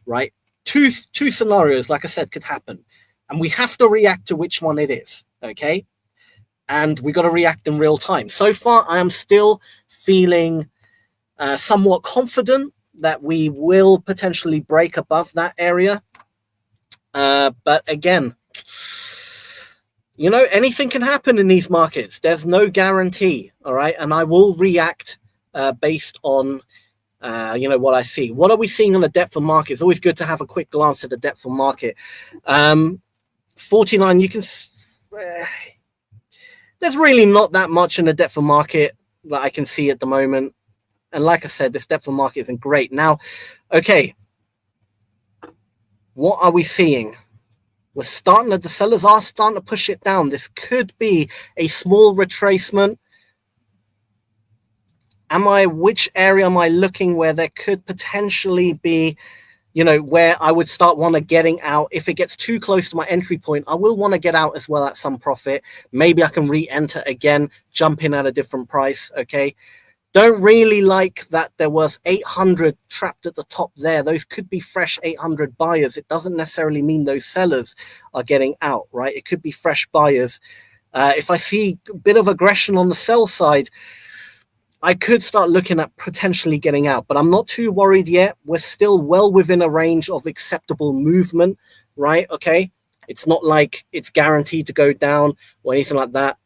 right? Two scenarios, like I said, could happen. And we have to react to which one it is, okay? And we got to react in real time. So far, I am still feeling somewhat confident that we will potentially break above that area. But again, anything can happen in these markets. There's no guarantee, all right? And I will react based on, what I see. What are we seeing on the depth of market? It's always good to have a quick glance at the depth of market. 49, you can... there's really not that much in the depth of market that I can see at the moment. And like I said, this depth of market isn't great. Now, okay, what are we seeing? The sellers are starting to push it down. This could be a small retracement. Which area am I looking where there could potentially be, where I would start getting out? If it gets too close to my entry point, I will want to get out as well at some profit. Maybe I can re-enter again, jump in at a different price, okay? Don't really like that there was 800 trapped at the top there. Those could be fresh 800 buyers. It doesn't necessarily mean those sellers are getting out, right? It could be fresh buyers. If I see a bit of aggression on the sell side, I could start looking at potentially getting out, but I'm not too worried yet. We're still well within a range of acceptable movement, right? Okay. It's not like it's guaranteed to go down or anything like that.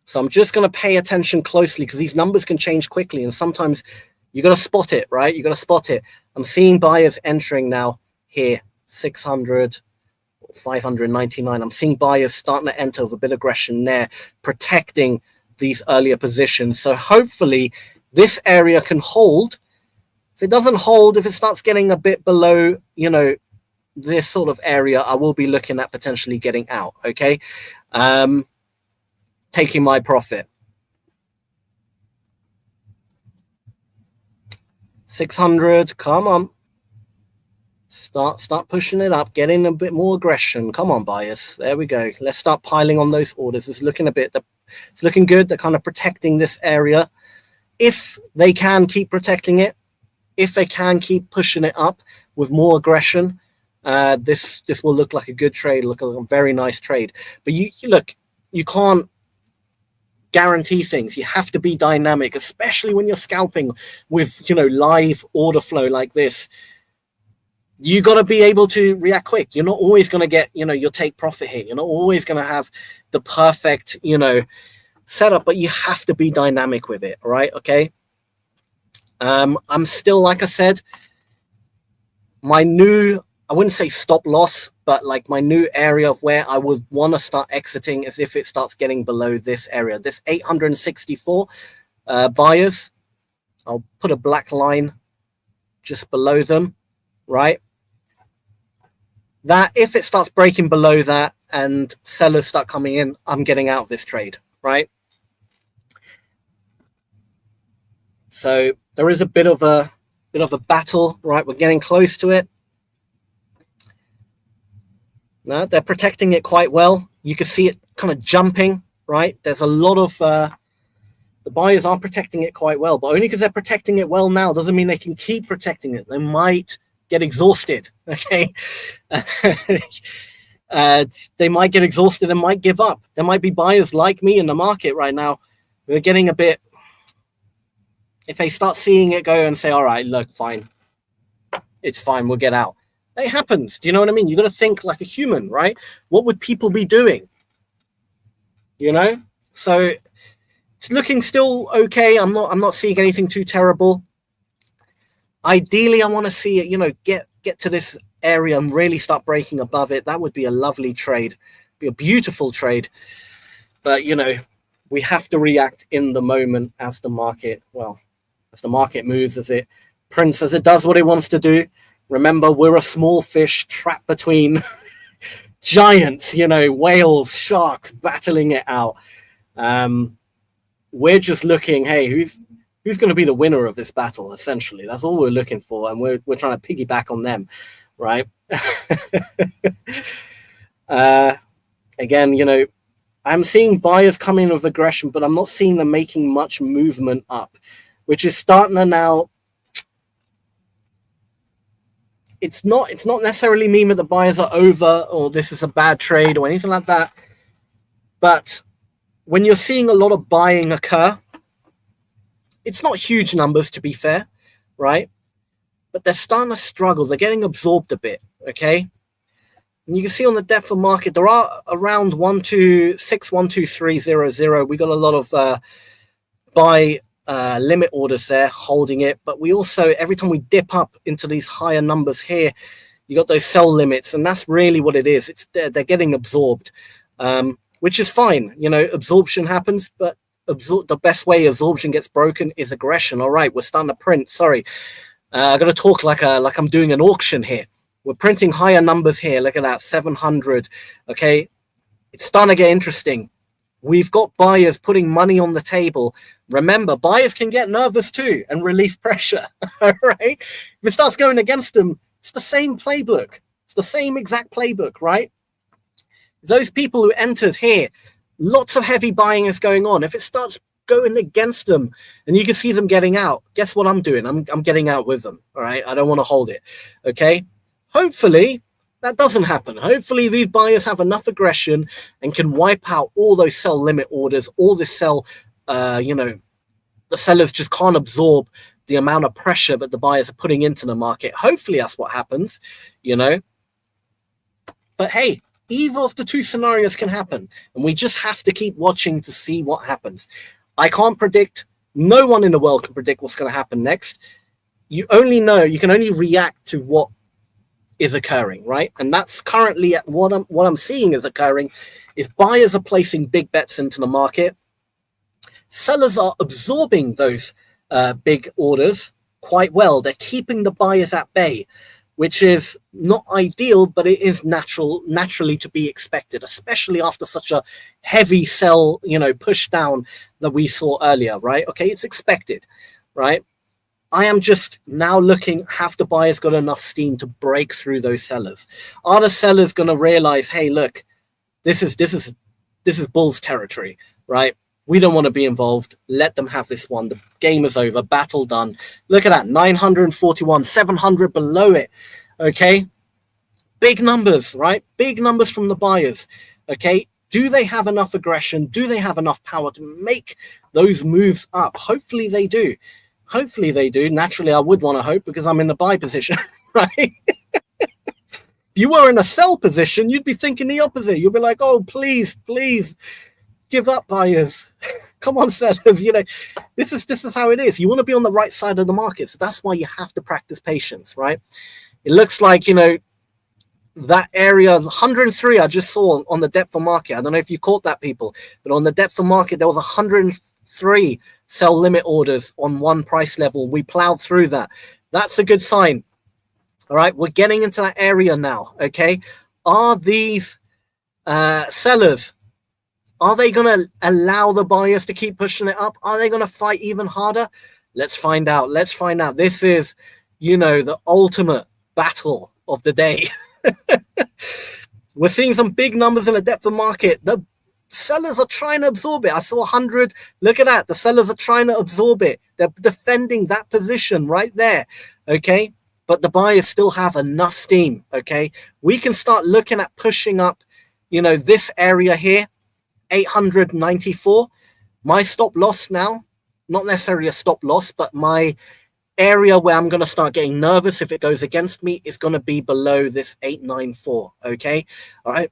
So I'm just going to pay attention closely because these numbers can change quickly. And sometimes you got to spot it, right? You got to spot it. I'm seeing buyers entering now here, 600, 599. I'm seeing buyers starting to enter with a bit of aggression there, protecting these earlier positions. So hopefully this area can hold. If it doesn't hold, if it starts getting a bit below, this sort of area, I will be looking at potentially getting out, okay? Taking my profit. 600, come on. Start pushing it up, getting a bit more aggression. Come on, buyers. There we go. Let's start piling on those orders. It's looking it's looking good. They're kind of protecting this area. If they can keep protecting it, if they can keep pushing it up with more aggression, this will look like a good trade, look like a very nice trade. But you can't guarantee things. You have to be dynamic, especially when you're scalping with live order flow like this. You got to be able to react quick. You're not always going to get your take profit here. You're not always going to have the perfect setup, but you have to be dynamic with it. All right, okay. I'm still, like I said, my new, I wouldn't say stop loss, but like my new area of where I would want to start exiting is if it starts getting below this area, this 864 buyers. I'll put a black line just below them, right? That if it starts breaking below that and sellers start coming in, I'm getting out of this trade, right? So there is a bit of a battle, right? We're getting close to it. No, they're protecting it quite well. You can see it kind of jumping, right? There's a lot of the buyers are protecting it quite well, but only because they're protecting it well now doesn't mean they can keep protecting it. They might get exhausted, okay? They might get exhausted and might give up. There might be buyers like me in the market right now who are getting a bit, if they start seeing it go and say, all right, look, fine, it's fine, we'll get out. It happens. Do you know what I mean? You got to think like a human, right? What would people be doing? You know? So it's looking still okay. I'm not seeing anything too terrible. Ideally, I want to see it, you know, get to this area and really start breaking above it. That would be a lovely trade, be a beautiful trade. But, you know, we have to react in the moment as the market, well, as the market moves, as it prints, as it does what it wants to do. Remember, we're a small fish trapped between giants, you know, whales, sharks, battling it out. We're just looking, hey, who's going to be the winner of this battle, essentially. That's all we're looking for, and we're trying to piggyback on them, right? Again, you know, I'm seeing buyers come in with aggression, but I'm not seeing them making much movement up, which is starting to now. It's not necessarily mean that the buyers are over or this is a bad trade or anything like that. But when you're seeing a lot of buying occur, it's not huge numbers, to be fair, right? But they're starting to struggle. They're getting absorbed a bit, okay? And you can see on the depth of market, there are around 126, 12300. We got a lot of buy limit orders there holding it, but we also, every time we dip up into these higher numbers here, you got those sell limits, and that's really what it is. It's they're getting absorbed, which is fine. You know, absorption happens, but the best way absorption gets broken is aggression. All right, we're starting to print. Sorry, I got to talk like I'm doing an auction here. We're printing higher numbers here. Look at that, 700. Okay, it's starting to get interesting. We've got buyers putting money on the table. Remember, buyers can get nervous too and relieve pressure, all right? If it starts going against them, it's the same playbook. It's the same exact playbook, right? Those people who entered here, lots of heavy buying is going on. If it starts going against them and you can see them getting out, guess what I'm doing? I'm getting out with them, all right? I don't want to hold it, okay? Hopefully, that doesn't happen. Hopefully, these buyers have enough aggression and can wipe out all those sell limit orders, all this sell, you know, the sellers just can't absorb the amount of pressure that the buyers are putting into the market. Hopefully, that's what happens, you know. But hey, either of the two scenarios can happen, and we just have to keep watching to see what happens. I can't predict. No one in the world can predict what's going to happen next. You only know, you can only react to what is occurring, right? And that's currently what I'm seeing is occurring is buyers are placing big bets into the market. Sellers are absorbing those big orders quite well. They're keeping the buyers at bay, which is not ideal, but it is naturally to be expected, especially after such a heavy sell, you know, push down that we saw earlier, right? Okay, it's expected, right? I am just now looking, have the buyers got enough steam to break through those sellers? Are the sellers going to realize, hey, look, this is bull's territory, right? We don't want to be involved. Let them have this one. The game is over. Battle done. Look at that, 941, 700 below it, okay? Big numbers, right? Big numbers from the buyers, okay? Do they have enough aggression? Do they have enough power to make those moves up? Hopefully they do. Hopefully they do. Naturally, I would want to hope because I'm in the buy position, right? If you were in a sell position, you'd be thinking the opposite. You'd be like, oh, please, please, give up, buyers. Come on, sellers. You know, this is how it is. You want to be on the right side of the market. So that's why you have to practice patience, right? It looks like, you know, that area, 103 I just saw on the depth of market. I don't know if you caught that, people, but on the depth of market, there was 103 3 sell limit orders on one price level. We plowed through that. That's a good sign. All right, we're getting into that area now. Okay, are these sellers, are they going to allow the buyers to keep pushing it up? Are they going to fight even harder? Let's find out. Let's find out. This is, the ultimate battle of the day. We're seeing some big numbers in the depth of market. The sellers are trying to absorb it. I saw 100. Look at that. The sellers are trying to absorb it. They're defending that position right there. Okay. But the buyers still have enough steam. Okay. We can start looking at pushing up, this area here, 894. My stop loss now, not necessarily a stop loss, but my area where I'm going to start getting nervous if it goes against me is going to be below this 894. Okay. All right.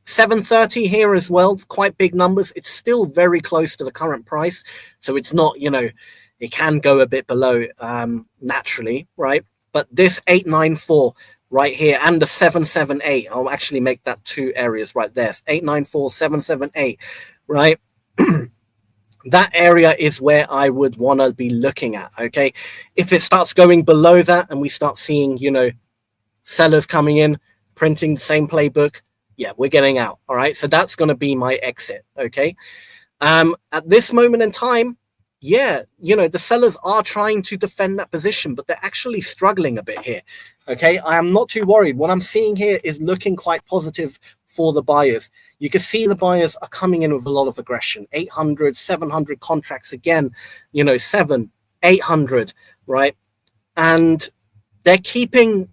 730 here as well. Quite big numbers. It's still very close to the current price. So it's not, it can go a bit below naturally. Right. But this 894 right here and the 778, I'll actually make that 2 areas right there. 894, 778, right? That area is where I would want to be looking at. Okay, if it starts going below that and we start seeing, sellers coming in, printing the same playbook, yeah, we're getting out. All right, so that's going to be my exit. Okay, at this moment in time, yeah, the sellers are trying to defend that position, but they're actually struggling a bit here. Okay, I am not too worried. What I'm seeing here is looking quite positive for the buyers. You can see the buyers are coming in with a lot of aggression. 800, 700 contracts again, 7, 800, right? And they're keeping,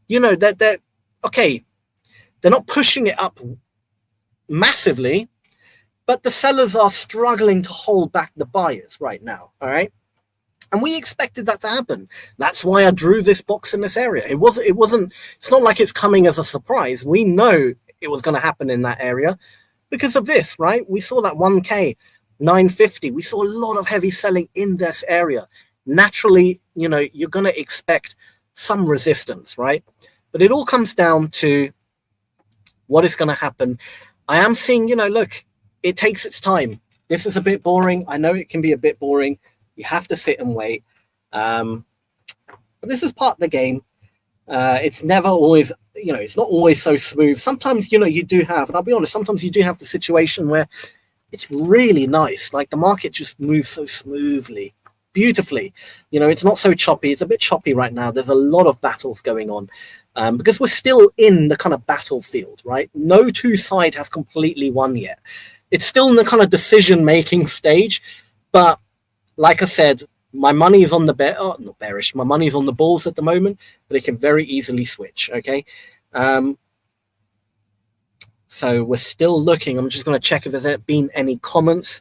they're okay. They're not pushing it up massively, but the sellers are struggling to hold back the buyers right now. All right. And we expected that to happen. That's why I drew this box in this area. It's not like it's coming as a surprise. We know it was going to happen in that area because of this, right? We saw that 1K, 950. We saw a lot of heavy selling in this area. Naturally, you're going to expect some resistance, right? But it all comes down to what is going to happen. I am seeing, look, it takes its time. This is a bit boring. I know it can be a bit boring. You have to sit and wait. But this is part of the game. It's never always, it's not always so smooth. Sometimes, you do have, and I'll be honest, sometimes you do have the situation where it's really nice. Like the market just moves so smoothly, beautifully. It's not so choppy. It's a bit choppy right now. There's a lot of battles going on because we're still in the kind of battlefield, right? No two side has completely won yet. It's still in the kind of decision-making stage, but like I said, my money is on the not bearish. My money is on the bulls at the moment, but it can very easily switch. Okay. So we're still looking. I'm just going to check if there's been any comments.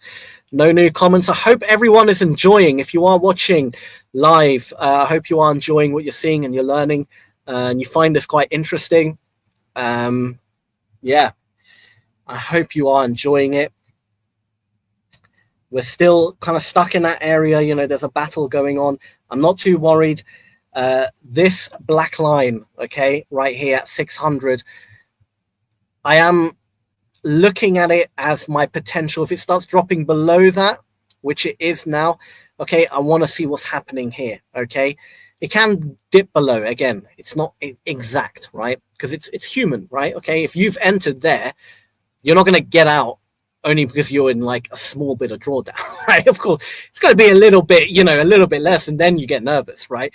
No new comments. I hope everyone is enjoying. If you are watching live, I hope you are enjoying what you're seeing and you're learning and you find this quite interesting. Yeah, I hope you are enjoying it. We're still kind of stuck in that area. There's a battle going on. I'm not too worried. This black line, okay, right here at 600, I am looking at it as my potential. If it starts dropping below that, which it is now, okay, I want to see what's happening here, okay? It can dip below. Again, it's not exact, right? Because it's human, right? Okay, if you've entered there, you're not going to get out only because you're in like a small bit of drawdown, right? Of course, it's going to be a little bit, a little bit less, and then you get nervous, right?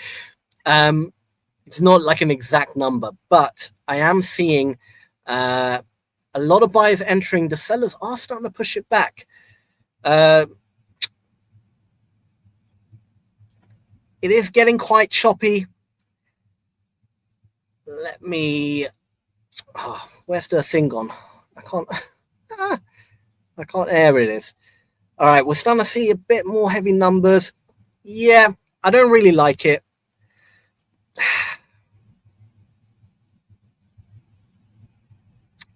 It's not like an exact number, but I am seeing a lot of buyers entering. The sellers are starting to push it back. It is getting quite choppy. Let me. Oh, where's the thing gone? I can't. I can't. There it is. All right, we're starting to see a bit more heavy numbers. Yeah, I don't really like it.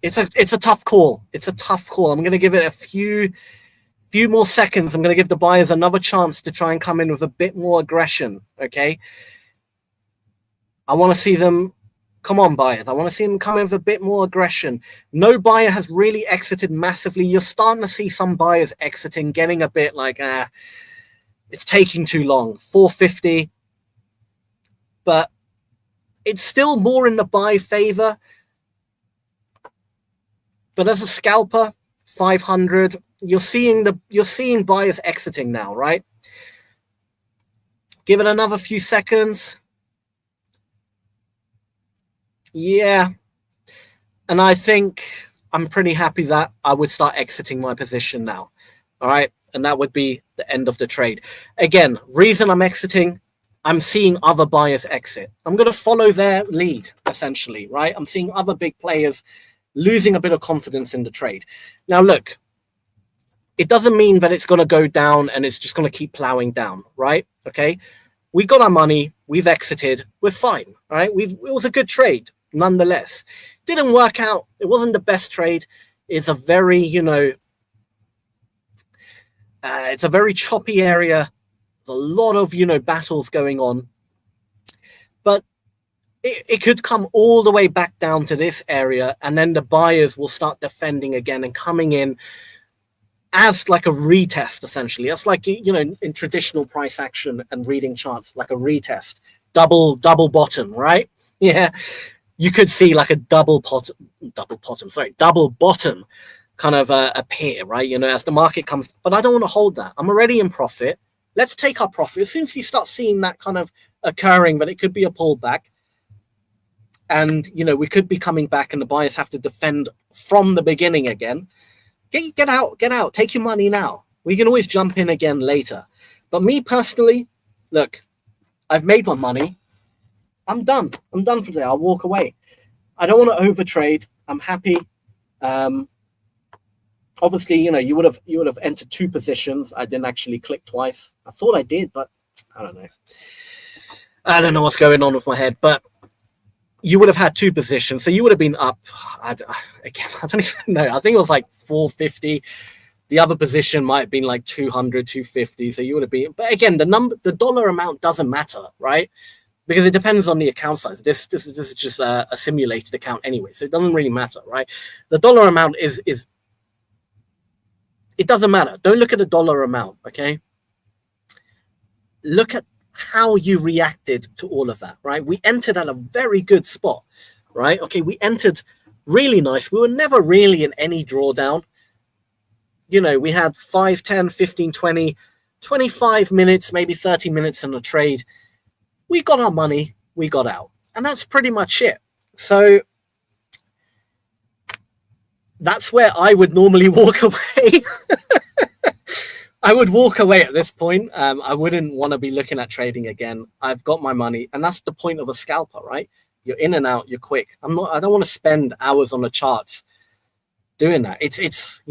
It's a tough call. It's a tough call. I'm going to give it a few more seconds. I'm going to give the buyers another chance to try and come in with a bit more aggression. Okay. I want to see them Come on, buyers. I want to see them come in with a bit more aggression. No buyer has really exited massively. You're starting to see some buyers exiting, getting a bit like, it's taking too long. 450. But it's still more in the buy favor. But as a scalper, 500, you're seeing buyers exiting now, right? Give it another few seconds. Yeah. And I think I'm pretty happy that I would start exiting my position now. All right. And that would be the end of the trade. Again, reason I'm exiting, I'm seeing other buyers exit. I'm going to follow their lead, essentially, right? I'm seeing other big players losing a bit of confidence in the trade. Now, look, it doesn't mean that it's going to go down and it's just going to keep plowing down, right? Okay. We got our money. We've exited. We're fine. All right. It was a good trade nonetheless. Didn't work out. It wasn't the best trade. It's a very, it's a very choppy area. There's a lot of, battles going on. But it could come all the way back down to this area, and then the buyers will start defending again and coming in as like a retest, essentially. That's like, in traditional price action and reading charts, like a retest. Double bottom, right? Yeah. You could see like a double bottom kind of appear, right? As the market comes, but I don't want to hold that. I'm already in profit. Let's take our profit. As soon as you start seeing that kind of occurring, that it could be a pullback, and we could be coming back, and the buyers have to defend from the beginning again. Get out, take your money now. We can always jump in again later. But me personally, look, I've made my money. I'm done for today. I'll walk away. I don't want to overtrade. I'm happy. Obviously, you would have entered 2 positions. I didn't actually click twice. I thought I did, but I don't know. I don't know what's going on with my head, but you would have had 2 positions. So you would have been up. I don't even know. I think it was like 450. The other position might have been like 200, 250. So you would have been, but again, the dollar amount doesn't matter, right? Because it depends on the account size. This is just a simulated account anyway, so it doesn't really matter, right? The dollar amount is it doesn't matter. Don't look at the dollar amount, okay? Look at how you reacted to all of that, right? We entered at a very good spot, right? Okay, we entered really nice. We were never really in any drawdown. We had 5, 10, 15, 20, 25 minutes, maybe 30 minutes in a trade. We got our money, we got out. And that's pretty much it. So that's where I would normally walk away. I would walk away at this point. I wouldn't want to be looking at trading again. I've got my money. And that's the point of a scalper, right? You're in and out, you're quick. I don't want to spend hours on the charts doing that. It's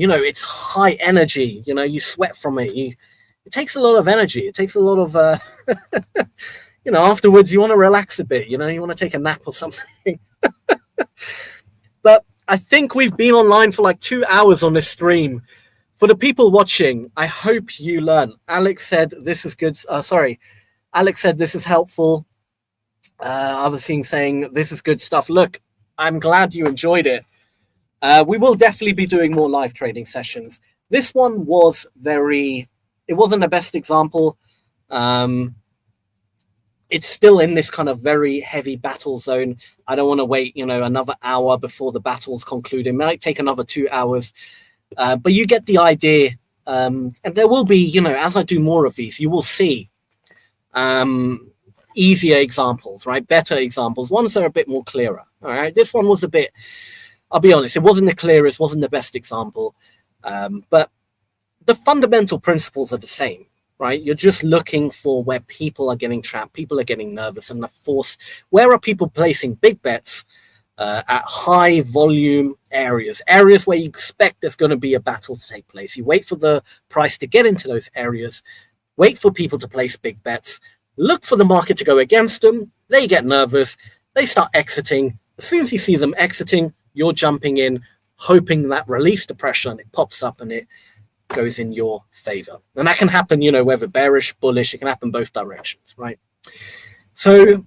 high energy. You sweat from it. It takes a lot of energy. It takes a lot of afterwards you want to relax a bit, you want to take a nap or something. But I think we've been online for like 2 hours on this stream. For the people watching, I hope you learn. Alex said this is good. Alex said this is helpful. Other things saying this is good stuff. Look, I'm glad you enjoyed it. We will definitely be doing more live trading sessions. This one was it wasn't the best example. It's still in this kind of very heavy battle zone. I don't want to wait, another hour before the battle's concluded. It might take another 2 hours. But you get the idea. And there will be, as I do more of these, you will see easier examples, right? Better examples, ones that are a bit more clearer. All right. This one was a bit, I'll be honest, it wasn't the clearest, wasn't the best example. But the fundamental principles are the same, right? You're just looking for where people are getting trapped, people are getting nervous, and the force. Where are people placing big bets at high volume areas where you expect there's going to be a battle to take place? You wait for the price to get into those areas, wait for people to place big bets, look for the market to go against them. They get nervous, they start exiting. As soon as you see them exiting, you're jumping in, hoping that release the pressure and it pops up and it goes in your favor. And that can happen, whether bearish, bullish, it can happen both directions, right? So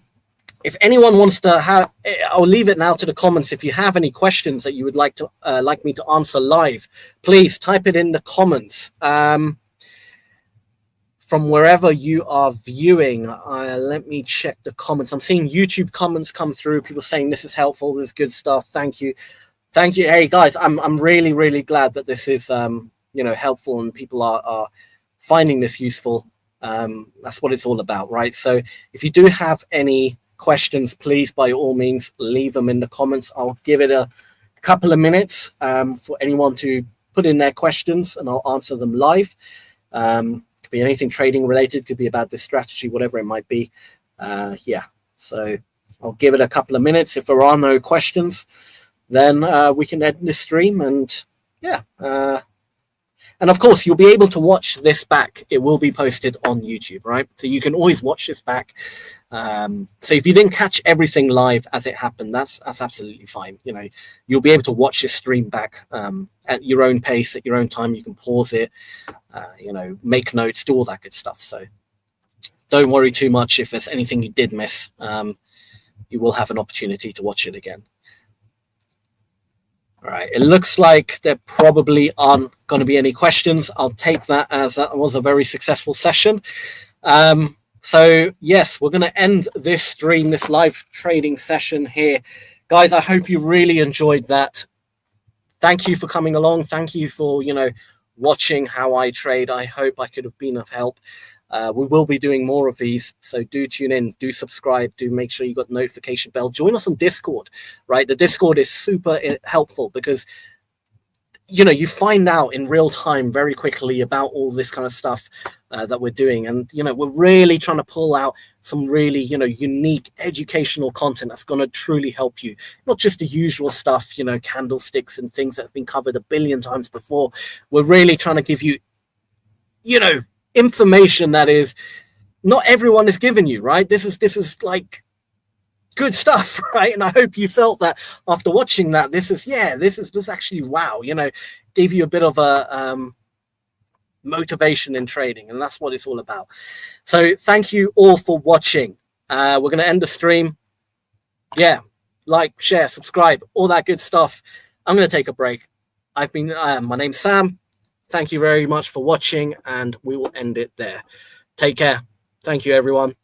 if anyone wants to have, I'll leave it now to the comments. If you have any questions that you would like to like me to answer live, please type it in the comments. From wherever you are viewing, let me check the comments. I'm seeing YouTube comments come through. People saying this is helpful, this is good stuff. Thank you. Hey guys, I'm really glad that this is helpful and people are finding this useful. That's what it's all about, right? So if you do have any questions, please by all means leave them in the comments. I'll give it a couple of minutes for anyone to put in their questions and I'll answer them live. Could be anything trading related, could be about this strategy, whatever it might be. So I'll give it a couple of minutes. If there are no questions, then we can end this stream. And and of course, you'll be able to watch this back. It will be posted on YouTube, right? So you can always watch this back. So if you didn't catch everything live as it happened, that's absolutely fine. You'll be able to watch this stream back at your own pace, at your own time. You can pause it, make notes, do all that good stuff. So don't worry too much if there's anything you did miss. You will have an opportunity to watch it again. All right, it looks like there probably aren't going to be any questions. I'll take that as that was a very successful session. So yes, we're going to end this stream, this live trading session here. Guys, I hope you really enjoyed that. Thank you for coming along. Thank you for, watching how I trade. I hope I could have been of help. We will be doing more of these, so do tune in, do subscribe, do make sure you got the notification bell. Join us on Discord, right? The Discord is super helpful because you find out in real time very quickly about all this kind of stuff that we're doing, and we're really trying to pull out some really unique educational content that's going to truly help you, not just the usual stuff, candlesticks and things that have been covered a billion times before. We're really trying to give you information that is not everyone is giving you, right? This is like good stuff, right? And I hope you felt that after watching that. This is actually wow, gave you a bit of a motivation in trading, and that's what it's all about. So thank you all for watching. We're going to end the stream. Like, share, subscribe, all that good stuff. I'm going to take a break. My name's Sam. Thank you very much for watching, and we will end it there. Take care. Thank you, everyone.